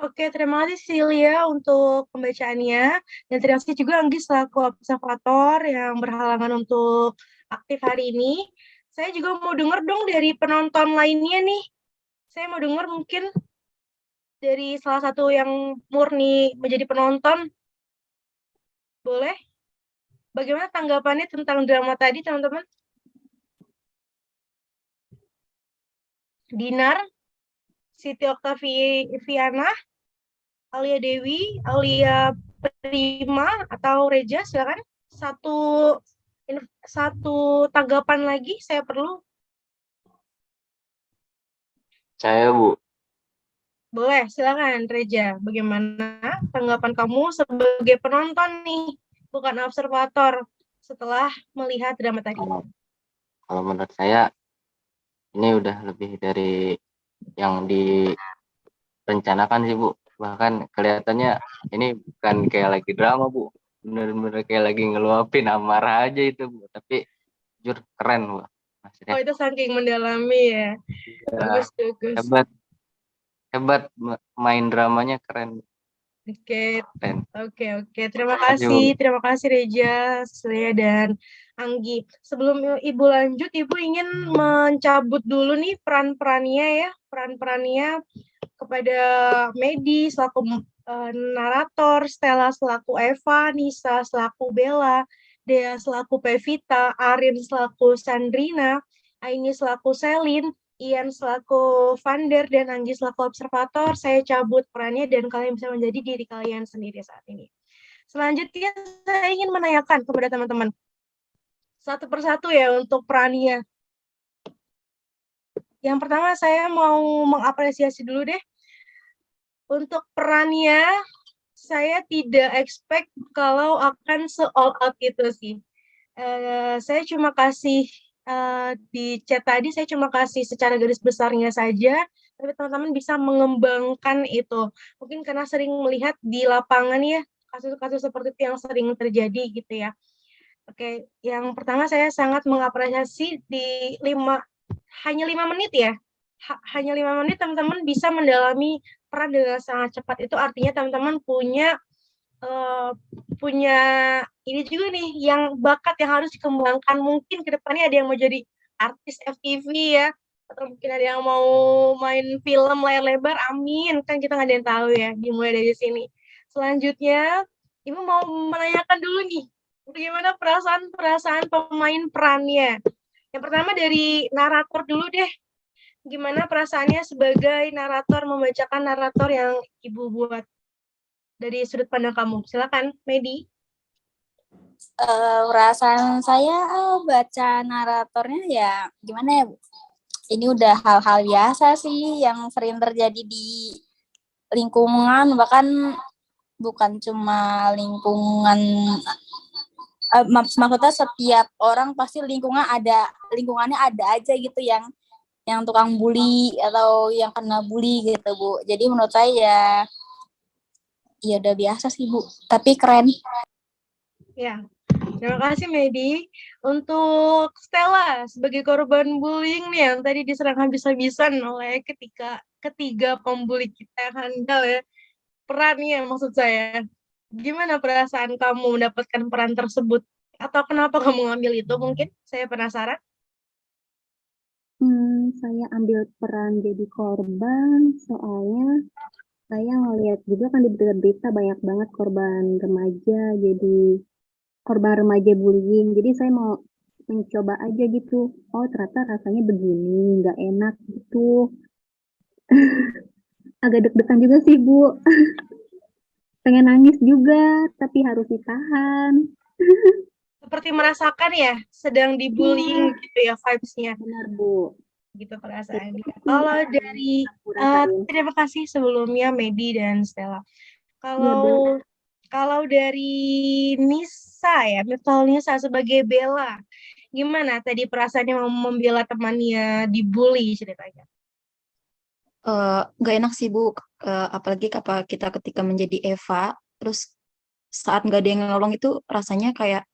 Oke, terima kasih Cecilia untuk pembacaannya. Dan terima kasih juga Anggi selaku observator yang berhalangan untuk aktif hari ini. Saya juga mau dengar dong dari penonton lainnya nih. Saya mau dengar mungkin dari salah satu yang murni menjadi penonton. Boleh? Bagaimana tanggapannya tentang drama tadi, teman-teman? Dinar, Siti Oktaviana, Aulia Dewi, Aulia Prima, atau Reja, silakan. Satu tanggapan lagi saya perlu. Saya, Bu. Boleh, silakan Reja. Bagaimana tanggapan kamu sebagai penonton nih, bukan observator, setelah melihat drama tadi? Kalau menurut saya, ini udah lebih dari yang direncanakan sih, Bu. Bahkan kelihatannya ini bukan kayak lagi drama, Bu. Bener-bener kayak lagi ngeluapin amarah aja itu, Bu. Tapi jujur keren, Bu. Maksudnya, Oh, itu saking mendalami ya. Bagus. hebat main dramanya keren. Oke. Terima kasih Reja, Celia, dan Anggi. Sebelum Ibu lanjut, Ibu ingin mencabut dulu nih peran-perannya ya, peran-perannya kepada Medi selaku narator, Stella selaku Eva, Nisa selaku Bella, Dea selaku Pevita, Arin selaku Sandrina, Aini selaku Selin, Ian selaku Vander, dan Anggi selaku observator. Saya cabut perannya dan kalian bisa menjadi diri kalian sendiri saat ini. Selanjutnya saya ingin menanyakan kepada teman-teman satu persatu ya untuk perannya. Yang pertama saya mau mengapresiasi dulu deh. Untuk perannya saya tidak expect kalau akan se-all out gitu sih. Saya cuma kasih di chat tadi, saya cuma kasih secara garis besarnya saja, tapi teman-teman bisa mengembangkan itu. Mungkin karena sering melihat di lapangan ya, kasus-kasus seperti itu yang sering terjadi gitu ya. Oke, yang pertama saya sangat mengapresiasi di hanya 5 menit ya, hanya 5 menit teman-teman bisa mendalami peran dengan sangat cepat. Itu artinya teman-teman punya ini juga nih, yang bakat yang harus dikembangkan. Mungkin ke depannya ada yang mau jadi artis FTV ya, Atau mungkin ada yang mau main film layar lebar, amin. Kan kita nggak ada yang tahu ya, dimulai dari sini. Selanjutnya, Ibu mau menanyakan dulu nih, bagaimana perasaan pemain perannya. Yang pertama dari narator dulu deh. Gimana perasaannya sebagai narator, membacakan narator yang Ibu buat dari sudut pandang kamu. Silakan, Medi. Perasaan saya baca naratornya ya gimana ya Bu? Ini udah hal-hal biasa sih yang sering terjadi di lingkungan, bahkan bukan cuma lingkungan, maksudnya setiap orang pasti lingkungannya ada aja gitu yang tukang bully atau yang kena bully gitu Bu. Jadi menurut saya ya udah biasa sih Bu, tapi keren. Ya, terima kasih Medi. Untuk Stella sebagai korban bullying nih yang tadi diserang habis-habisan oleh ketiga pembuli kita yang handal ya. Perannya maksud saya. Gimana perasaan kamu mendapatkan peran tersebut? Atau kenapa kamu ngambil itu mungkin? Saya penasaran. Saya ambil peran jadi korban soalnya saya ngeliat juga kan di berita-berita banyak banget korban remaja jadi korban remaja bullying. Jadi saya mau mencoba aja gitu. Oh ternyata rasanya begini, nggak enak gitu. Agak deg-degan juga sih Bu. Pengen nangis juga, tapi harus ditahan. Seperti merasakan ya, sedang dibullying gitu ya vibes-nya. Benar Bu. Gitu perasaannya. Kalau dari terima kasih sebelumnya Medi dan Stella. Kalau dari Nisa ya, misal Nisa sebagai Bella, gimana tadi perasaannya membela temannya dibully ceritanya? Nggak enak sih Bu, apalagi kita ketika menjadi Eva, terus saat nggak ada yang nolong itu rasanya kayak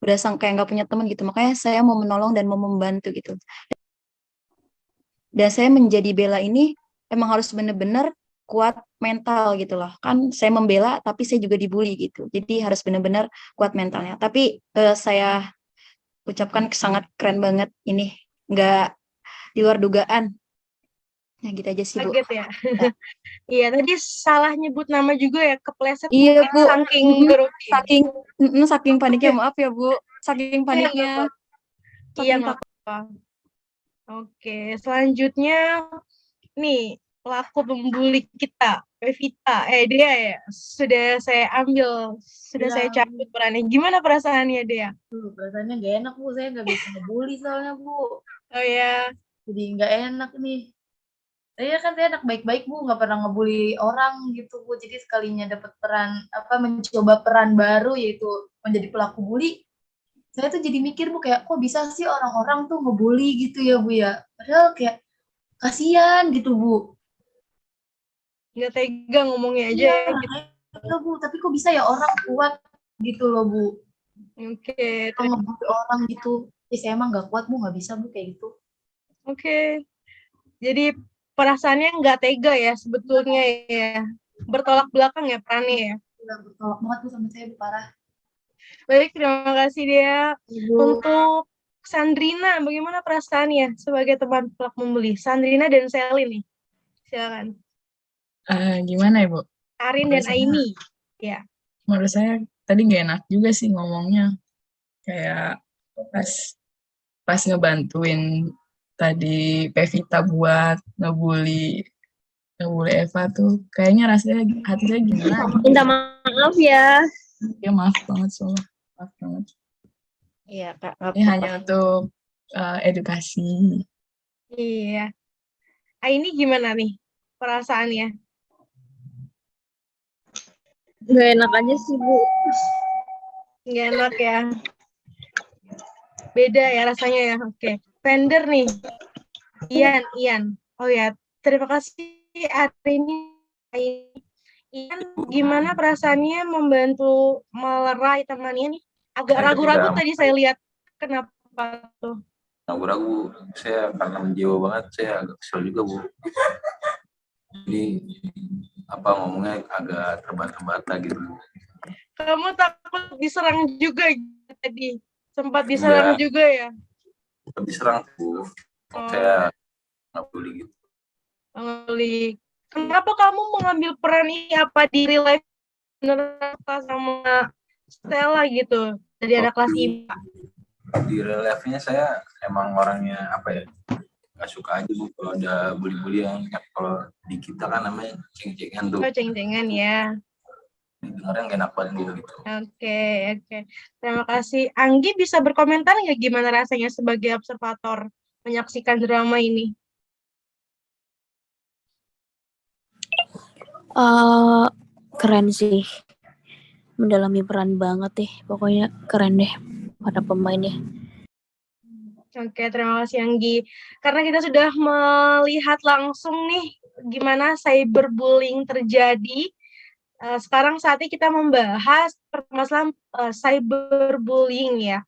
berasa kayak nggak punya teman gitu. Makanya saya mau menolong dan mau membantu gitu. Dan saya menjadi Bella ini emang harus benar-benar kuat mental gitu loh. Kan saya membela tapi saya juga dibully gitu. Jadi harus benar-benar kuat mentalnya. Tapi saya ucapkan sangat keren banget ini. Nggak di luar dugaan. Ya gitu aja sih Bu. Kaget ya. Iya, tadi salah nyebut nama juga ya, kepleset Iya Bu. saking grogi. Saking paniknya, maaf ya Bu. Saking paniknya. Iya, nggak apa-apa. Oke, selanjutnya nih pelaku pembuli kita, Pevita. Dia ya, sudah saya ambil, sudah saya cabut perannya. Gimana perasaannya dia? Perasaannya gak enak Bu, saya gak bisa ngebully soalnya Bu. Oh ya. Jadi gak enak nih. Saya kan saya anak baik-baik Bu, gak pernah ngebully orang gitu Bu. Jadi sekalinya dapat peran, mencoba peran baru yaitu menjadi pelaku bully, saya tuh jadi mikir Bu, kayak kok bisa sih orang-orang tuh ngebully gitu ya Bu ya. Padahal kayak kasihan gitu Bu. Nggak tega ngomongnya aja ya gitu. Bu, tapi kok bisa ya orang kuat gitu loh Bu. Oke. Kalau ngebully orang gitu, saya emang nggak kuat Bu, nggak bisa Bu kayak gitu. Oke. Jadi perasaannya nggak tega ya sebetulnya ya. Bertolak belakang ya perannya ya. Bertolak banget Bu sama saya Bu, parah. Baik, terima kasih dia. Untuk Sandrina, bagaimana perasaannya sebagai teman pelaku membuli? Sandrina dan Selin nih, silakan. Gimana ya Bu? Arin dan Aini, ya. Menurut saya tadi nggak enak juga sih ngomongnya. Kayak pas ngebantuin tadi Pevita buat ngebully Eva tuh, kayaknya rasanya hati saya gimana? Minta maaf ya. Ya maaf banget soalnya. Maaf banget. Iya Kak. Ini hanya untuk edukasi. Iya. Aini gimana nih perasaannya? Gak enak aja sih Bu. Nggak enak ya. Beda ya rasanya ya. Oke. Vendor nih. Ian. Oh ya, terima kasih Arini. Ian, gimana perasaannya membantu melerai temannya nih? Agak ragu-ragu tadi saya lihat. Kenapa tuh? Ragu-ragu, saya karena menjiwa banget, saya agak kesel juga Bu. Jadi ngomongnya agak terbata-bata gitu. Kamu takut diserang juga tadi? Sempat diserang juga ya? Diserang Bu. Saya nggak bully gitu. Oli, kenapa kamu mengambil peran ini? Apa di real life beneran sama Stella gitu dari anak kelas IPA? Di real life-nya saya emang orangnya apa ya, nggak suka aja Bu kalau ada bully-bullyan. Kalau di kita kan namanya ceng-cengan tuh, Oh, ceng-cengan ya. dengarnya nggak enak banget gitu. Oke. Terima kasih. Anggi bisa berkomentar nggak gimana rasanya sebagai observator menyaksikan drama ini? Keren sih, mendalami peran banget deh, pokoknya keren deh para pemainnya. Oke, terima kasih Anggi. Karena kita sudah melihat langsung nih gimana cyberbullying terjadi. Sekarang saatnya kita membahas permasalahan cyberbullying ya.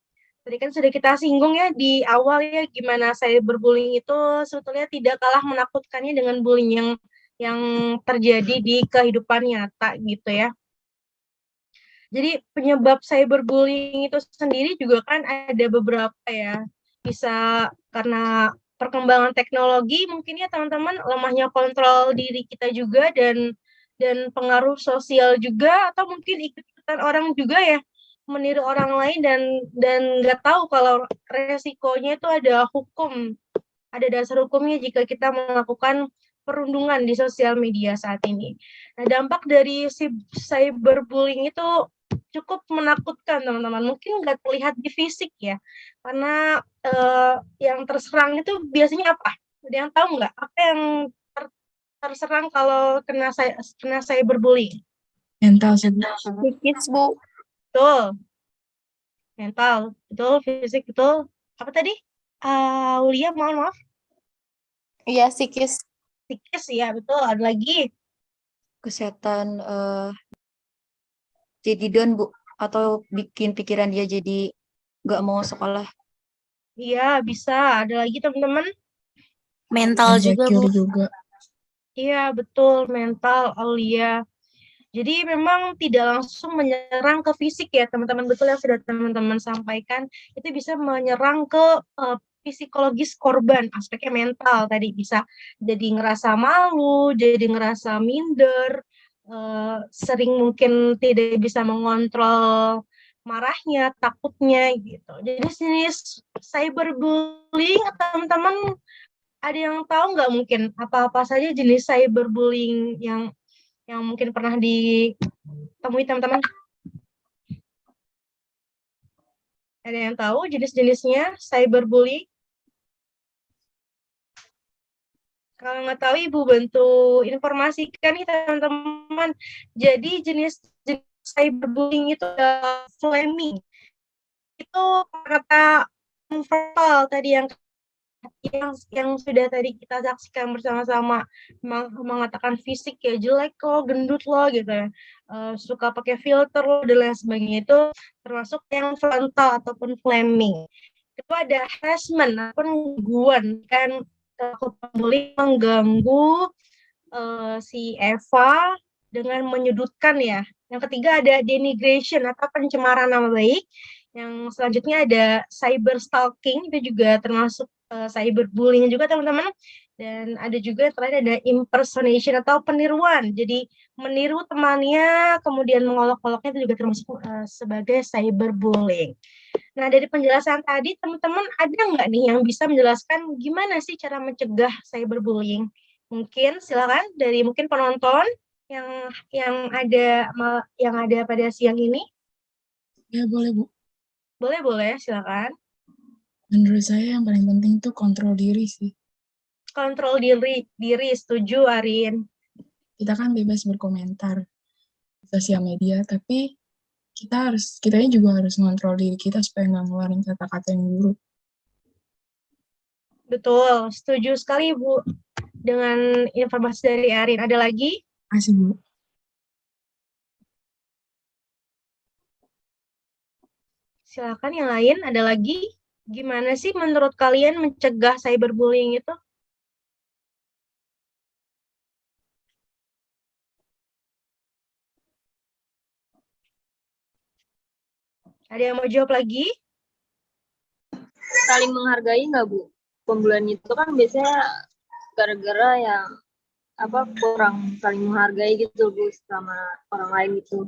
Tadi kan sudah kita singgung ya di awal ya gimana cyberbullying itu sebetulnya tidak kalah menakutkannya dengan bullying yang terjadi di kehidupan nyata gitu ya. Jadi penyebab cyberbullying itu sendiri juga kan ada beberapa ya. Bisa karena perkembangan teknologi mungkin ya teman-teman, lemahnya kontrol diri kita juga dan pengaruh sosial juga, atau mungkin ikut-ikutan orang juga ya meniru orang lain dan nggak tahu kalau resikonya itu ada hukum, ada dasar hukumnya jika kita melakukan perundungan di sosial media saat ini. Nah, dampak dari cyberbullying itu cukup menakutkan teman-teman. Mungkin nggak terlihat di fisik ya, karena yang terserang itu biasanya apa? Ada yang tahu nggak? Apa yang terserang kalau kena cyberbullying? Mental Psikis, Bu. Betul. Mental, betul. Fisik, betul. Apa tadi? Aulia, mohon maaf. Iya, psikis. Psikis, ya betul. Ada lagi? Kesehatan jadi down, Bu, atau bikin pikiran dia jadi nggak mau sekolah. Iya, bisa. Ada lagi teman-teman? Mental juga, Bu. Iya, betul. Mental, Aulia. Jadi memang tidak langsung menyerang ke fisik ya, teman-teman. Betul yang sudah teman-teman sampaikan. Itu bisa menyerang ke psikologis korban, aspeknya mental tadi. Bisa jadi ngerasa malu, jadi ngerasa minder, sering mungkin tidak bisa mengontrol marahnya, takutnya gitu. Jadi jenis cyberbullying, teman-teman ada yang tahu nggak mungkin apa-apa saja jenis cyberbullying yang mungkin pernah ditemui teman-teman? Ada yang tahu jenis-jenisnya cyberbullying? Kalau nggak tahu, Ibu bantu informasikan nih teman-teman. Jadi jenis cyberbullying itu ada flaming. Itu kata verbal tadi yang sudah tadi kita saksikan bersama-sama, mengatakan fisik ya jelek lo, gendut lo gitu ya, suka pakai filter lo dan lain sebagainya, itu termasuk yang frontal ataupun flaming. Itu ada harassment ataupun gangguan kan, bullying mengganggu si Eva dengan menyudutkan ya. Yang ketiga ada denigration atau pencemaran nama baik. Yang selanjutnya ada cyber stalking, itu juga termasuk cyberbullying juga teman-teman. Dan ada juga yang terakhir ada impersonation atau peniruan. Jadi meniru temannya kemudian mengolok-oloknya itu juga termasuk sebagai cyberbullying. Nah, dari penjelasan tadi teman-teman ada nggak nih yang bisa menjelaskan gimana sih cara mencegah cyberbullying? Mungkin silakan dari mungkin penonton yang ada pada siang ini. Ya boleh, Bu. Boleh, silakan. Menurut saya yang paling penting tuh kontrol diri sih. Kontrol diri, setuju Arin. Kita kan bebas berkomentar di sosial media, tapi kitanya juga harus mengontrol diri kita supaya nggak ngeluarin kata-kata yang buruk. Betul, setuju sekali Bu dengan informasi dari Arin. Ada lagi? Makasih, Bu. Silakan yang lain, ada lagi? Gimana sih menurut kalian mencegah cyberbullying itu? Ada yang mau jawab lagi? Saling menghargai nggak, Bu? pembulian itu kan biasanya gara-gara yang kurang saling menghargai gitu Bu sama orang lain gitu.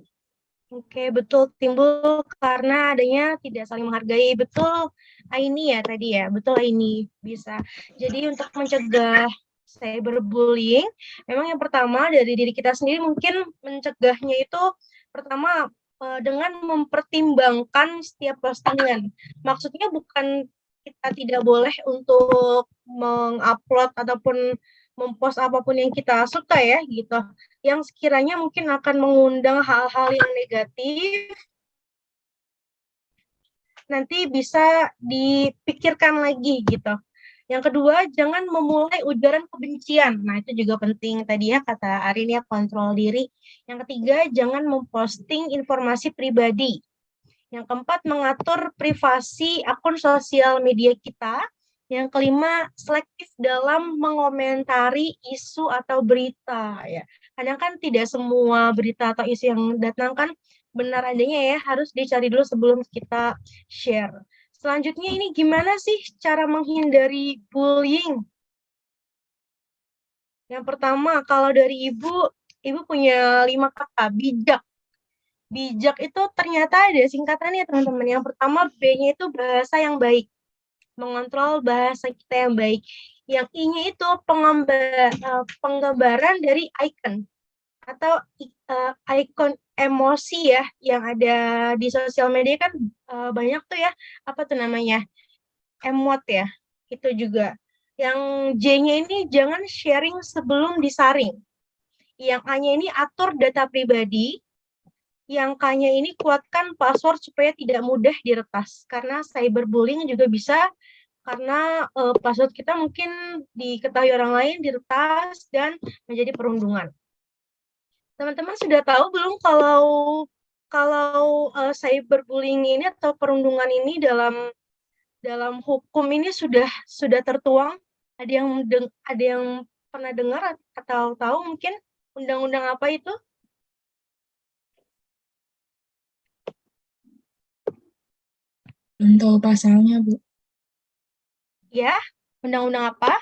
Oke, betul, timbul karena adanya tidak saling menghargai. Betul, Aini ya tadi ya, betul Aini, bisa. Jadi untuk mencegah cyberbullying, memang yang pertama dari diri kita sendiri mungkin mencegahnya itu pertama dengan mempertimbangkan setiap postingan. Maksudnya bukan kita tidak boleh untuk mengupload ataupun mempost apapun yang kita suka ya gitu, yang sekiranya mungkin akan mengundang hal-hal yang negatif, nanti bisa dipikirkan lagi gitu. Yang kedua, jangan memulai ujaran kebencian. Nah, itu juga penting tadi ya, kata Arin ya, kontrol diri. Yang ketiga, jangan memposting informasi pribadi. Yang keempat, mengatur privasi akun sosial media kita. Yang kelima, selektif dalam mengomentari isu atau berita ya. Kadang kan tidak semua berita atau isu yang datang kan benar adanya ya, harus dicari dulu sebelum kita share. Selanjutnya ini gimana sih cara menghindari bullying? Yang pertama, kalau dari Ibu punya 5 kata, bijak. Bijak itu ternyata ada singkatannya teman-teman. Yang pertama B-nya itu bahasa yang baik. Mengontrol bahasa kita yang baik. Yang I-nya itu penggambaran dari icon atau icon emosi ya yang ada di sosial media kan banyak tuh ya, apa tuh namanya, emot ya, itu juga. Yang J-nya ini jangan sharing sebelum disaring. Yang A-nya ini atur data pribadi. Yang K-nya ini kuatkan password supaya tidak mudah diretas. Karena cyberbullying juga bisa karena password kita mungkin diketahui orang lain, diretas, dan menjadi perundungan. Teman-teman sudah tahu belum kalau cyberbullying ini atau perundungan ini dalam hukum ini sudah tertuang? Ada yang pernah dengar atau tahu mungkin undang-undang apa itu? Belum tahu pasalnya, Bu. Ya, undang-undang apa?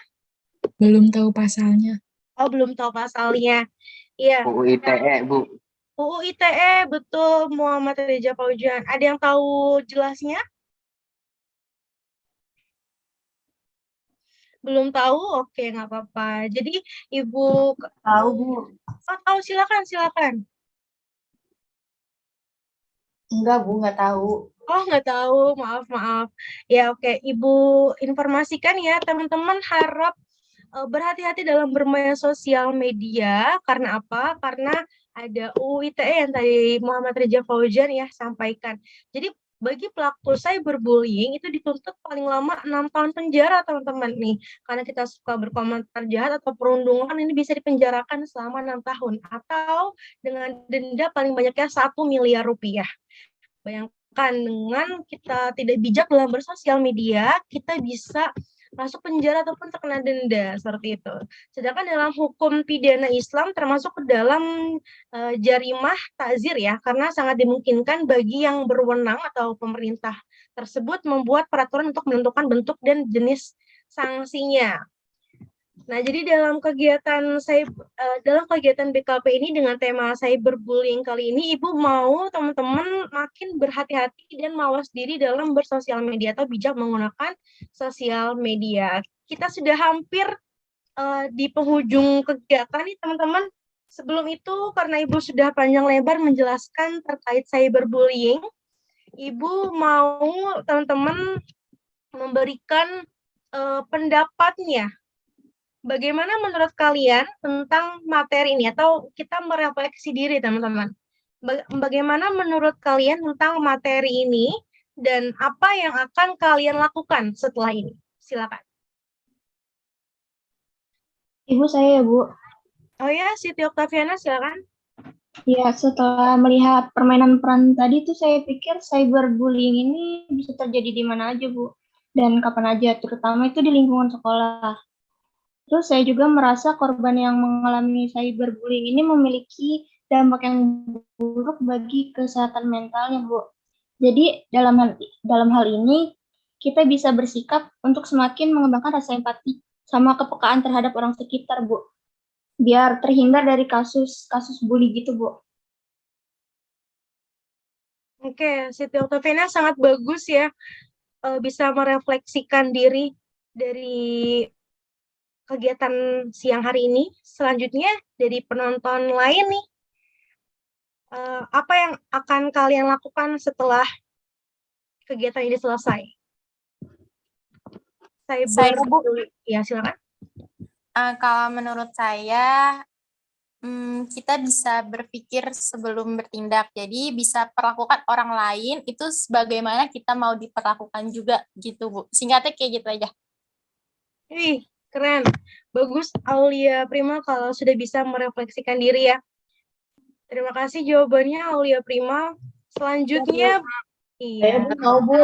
Belum tahu pasalnya. Oh, belum tahu pasalnya. Iya. UU ITE, Bu. UU ITE, betul, Muhammad Reza Paujan. Ada yang tahu jelasnya? Belum tahu? Oke, nggak apa-apa. Jadi, Ibu... Tahu, Bu. Oh, tahu, silakan. Enggak, Bu, nggak tahu. Oh, nggak tahu, maaf. Ya, oke. Ibu informasikan ya, teman-teman harap berhati-hati dalam bermain sosial media. Karena apa? Karena ada UU ITE yang tadi Muhammad Reza Fauzan ya sampaikan. Jadi, bagi pelaku cyberbullying itu dituntut paling lama 6 tahun penjara, teman-teman nih. Karena kita suka berkomentar jahat atau perundungan, ini bisa dipenjarakan selama 6 tahun. Atau dengan denda paling banyaknya 1 miliar rupiah. Bayangkan dengan kita tidak bijak dalam bersosial media, kita bisa masuk penjara ataupun terkena denda seperti itu. Sedangkan dalam hukum pidana Islam termasuk ke dalam jarimah takzir ya, karena sangat dimungkinkan bagi yang berwenang atau pemerintah tersebut membuat peraturan untuk menentukan bentuk dan jenis sanksinya. Nah, jadi dalam kegiatan BKP ini dengan tema cyberbullying kali ini, Ibu mau teman-teman makin berhati-hati dan mawas diri dalam bersosial media atau bijak menggunakan sosial media. Kita sudah hampir di penghujung kegiatan nih, teman-teman. Sebelum itu, karena Ibu sudah panjang lebar menjelaskan terkait cyberbullying, Ibu mau teman-teman memberikan pendapatnya. Bagaimana menurut kalian tentang materi ini? Atau kita merefleksi diri, teman-teman. Bagaimana menurut kalian tentang materi ini dan apa yang akan kalian lakukan setelah ini? Silakan. Ibu saya ya, Bu. Oh ya, Siti Oktaviana, silakan. Ya, setelah melihat permainan peran tadi tuh saya pikir cyberbullying ini bisa terjadi di mana aja, Bu. Dan kapan aja, terutama itu di lingkungan sekolah. Terus saya juga merasa korban yang mengalami cyberbullying ini memiliki dampak yang buruk bagi kesehatan mentalnya, Bu. Jadi dalam hal ini kita bisa bersikap untuk semakin mengembangkan rasa empati sama kepekaan terhadap orang sekitar, Bu. Biar terhindar dari kasus bully gitu, Bu. Oke, Siti Oktaviana sangat bagus ya, bisa merefleksikan diri dari kegiatan siang hari ini. Selanjutnya dari penonton lain nih, apa yang akan kalian lakukan setelah kegiatan ini selesai? Saya, Bu, Ya, silakan. kalau menurut saya, kita bisa berpikir sebelum bertindak. Jadi bisa perlakukan orang lain itu sebagaimana kita mau diperlakukan juga gitu, Bu. Singkatnya kayak gitu aja. Wih, keren. Bagus, Aulia Prima, kalau sudah bisa merefleksikan diri ya. Terima kasih jawabannya, Aulia Prima. Selanjutnya, Saya iya. mau, Bu.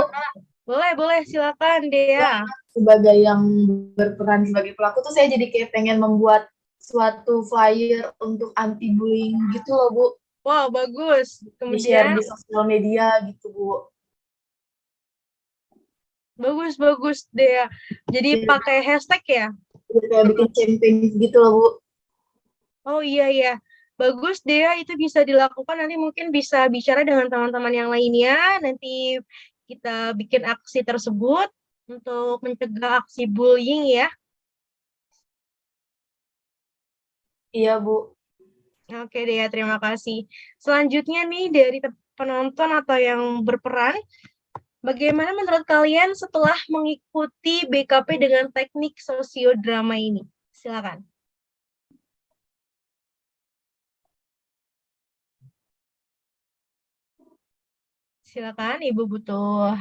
Boleh, silakan, Dea. Sebagai yang berperan sebagai pelaku tuh saya jadi kayak pengen membuat suatu flyer untuk anti bullying gitu loh, Bu. Wow, bagus. Di-share Kemudian, di sosial media gitu, Bu. bagus, Dea. Jadi pakai hashtag ya? Jadi kayak bikin campaign gitu loh, Bu. Oh iya. Bagus, Dea, itu bisa dilakukan. Nanti mungkin bisa bicara dengan teman-teman yang lainnya. Nanti kita bikin aksi tersebut untuk mencegah aksi bullying ya. Iya, Bu. Oke, Dea, terima kasih. Selanjutnya nih dari penonton atau yang berperan, bagaimana menurut kalian setelah mengikuti BKP dengan teknik sosiodrama ini? Silakan. Silakan, Ibu butuh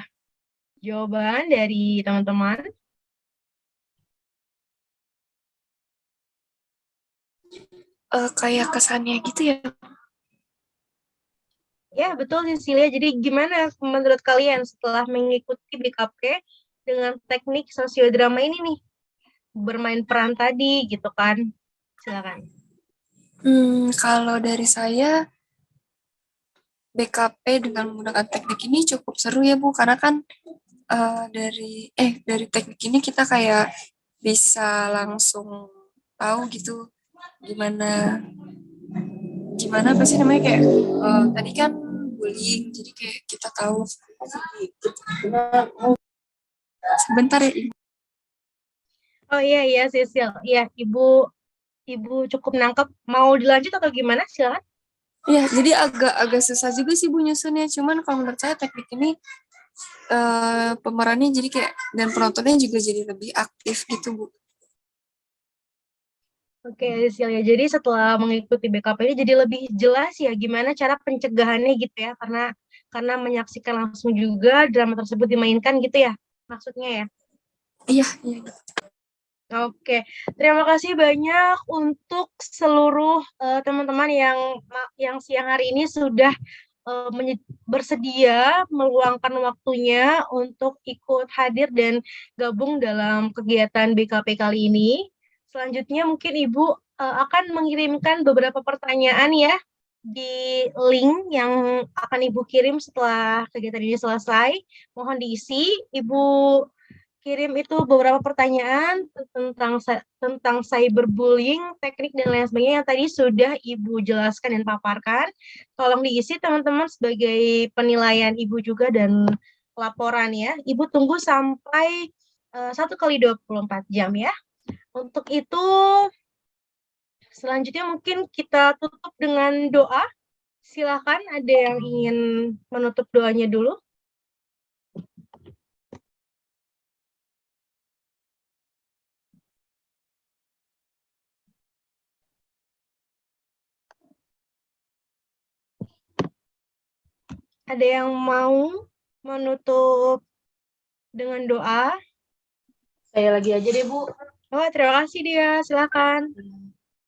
jawaban dari teman-teman. Kayak kesannya gitu ya. Ya, betul Cecilia. Jadi gimana menurut kalian setelah mengikuti BKP dengan teknik sosiodrama ini nih? Bermain peran tadi gitu kan. Silakan. Kalau dari saya, BKP dengan menggunakan teknik ini cukup seru ya, Bu, karena kan dari teknik ini kita kayak bisa langsung tahu gitu gimana apa sih namanya kayak tadi kan bullying, jadi kayak kita tahu sebentar ya. Oh iya Cecil. Iya, Ibu cukup nangkep. Mau dilanjut atau gimana? Silakan. Iya, jadi agak susah juga sih Bu nyusunnya, cuman kalau menurut saya teknik ini pemerannya jadi kayak dan penontonnya juga jadi lebih aktif gitu, Bu. Oke, Cecilia. Jadi setelah mengikuti BKP ini jadi lebih jelas ya gimana cara pencegahannya gitu ya, karena menyaksikan langsung juga drama tersebut dimainkan gitu ya, maksudnya ya. Iya. Oke, terima kasih banyak untuk seluruh teman-teman yang siang hari ini sudah bersedia meluangkan waktunya untuk ikut hadir dan gabung dalam kegiatan BKP kali ini. Selanjutnya mungkin Ibu akan mengirimkan beberapa pertanyaan ya di link yang akan Ibu kirim setelah kegiatan ini selesai. Mohon diisi. Ibu kirim itu beberapa pertanyaan tentang cyberbullying, teknik dan lain sebagainya yang tadi sudah Ibu jelaskan dan paparkan. Tolong diisi teman-teman sebagai penilaian Ibu juga dan laporan ya. Ibu tunggu sampai 1 kali 24 jam ya. Untuk itu selanjutnya mungkin kita tutup dengan doa. Silakan, ada yang ingin menutup doanya dulu? Ada yang mau menutup dengan doa? Saya lagi aja deh, Bu. Oh, terima kasih dia. Silakan.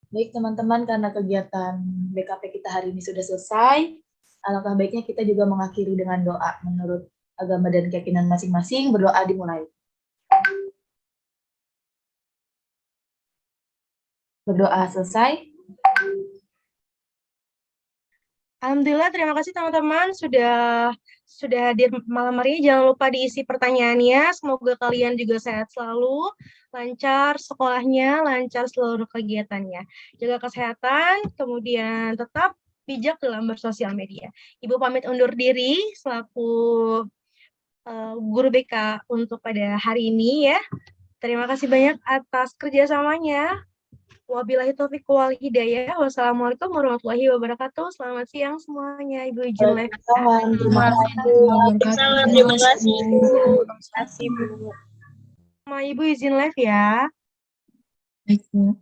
Baik, teman-teman, karena kegiatan BKP kita hari ini sudah selesai, alangkah baiknya kita juga mengakhiri dengan doa. Menurut agama dan keyakinan masing-masing, berdoa dimulai. Berdoa selesai. Alhamdulillah, terima kasih teman-teman sudah sudah hadir malam hari ini. Jangan lupa diisi pertanyaannya. Semoga kalian juga sehat selalu, lancar sekolahnya, lancar seluruh kegiatannya. Jaga kesehatan, kemudian tetap bijak dalam bersosial media. Ibu pamit undur diri selaku guru BK untuk pada hari ini ya. Terima kasih banyak atas kerjasamanya. Wabillahi taufiq wal hidayah. Wassalamualaikum warahmatullahi wabarakatuh. Selamat siang semuanya. Ibu izin live. Terima kasih. Terima kasih Bu. Sama Ibu izin live ya. Baik, Bu.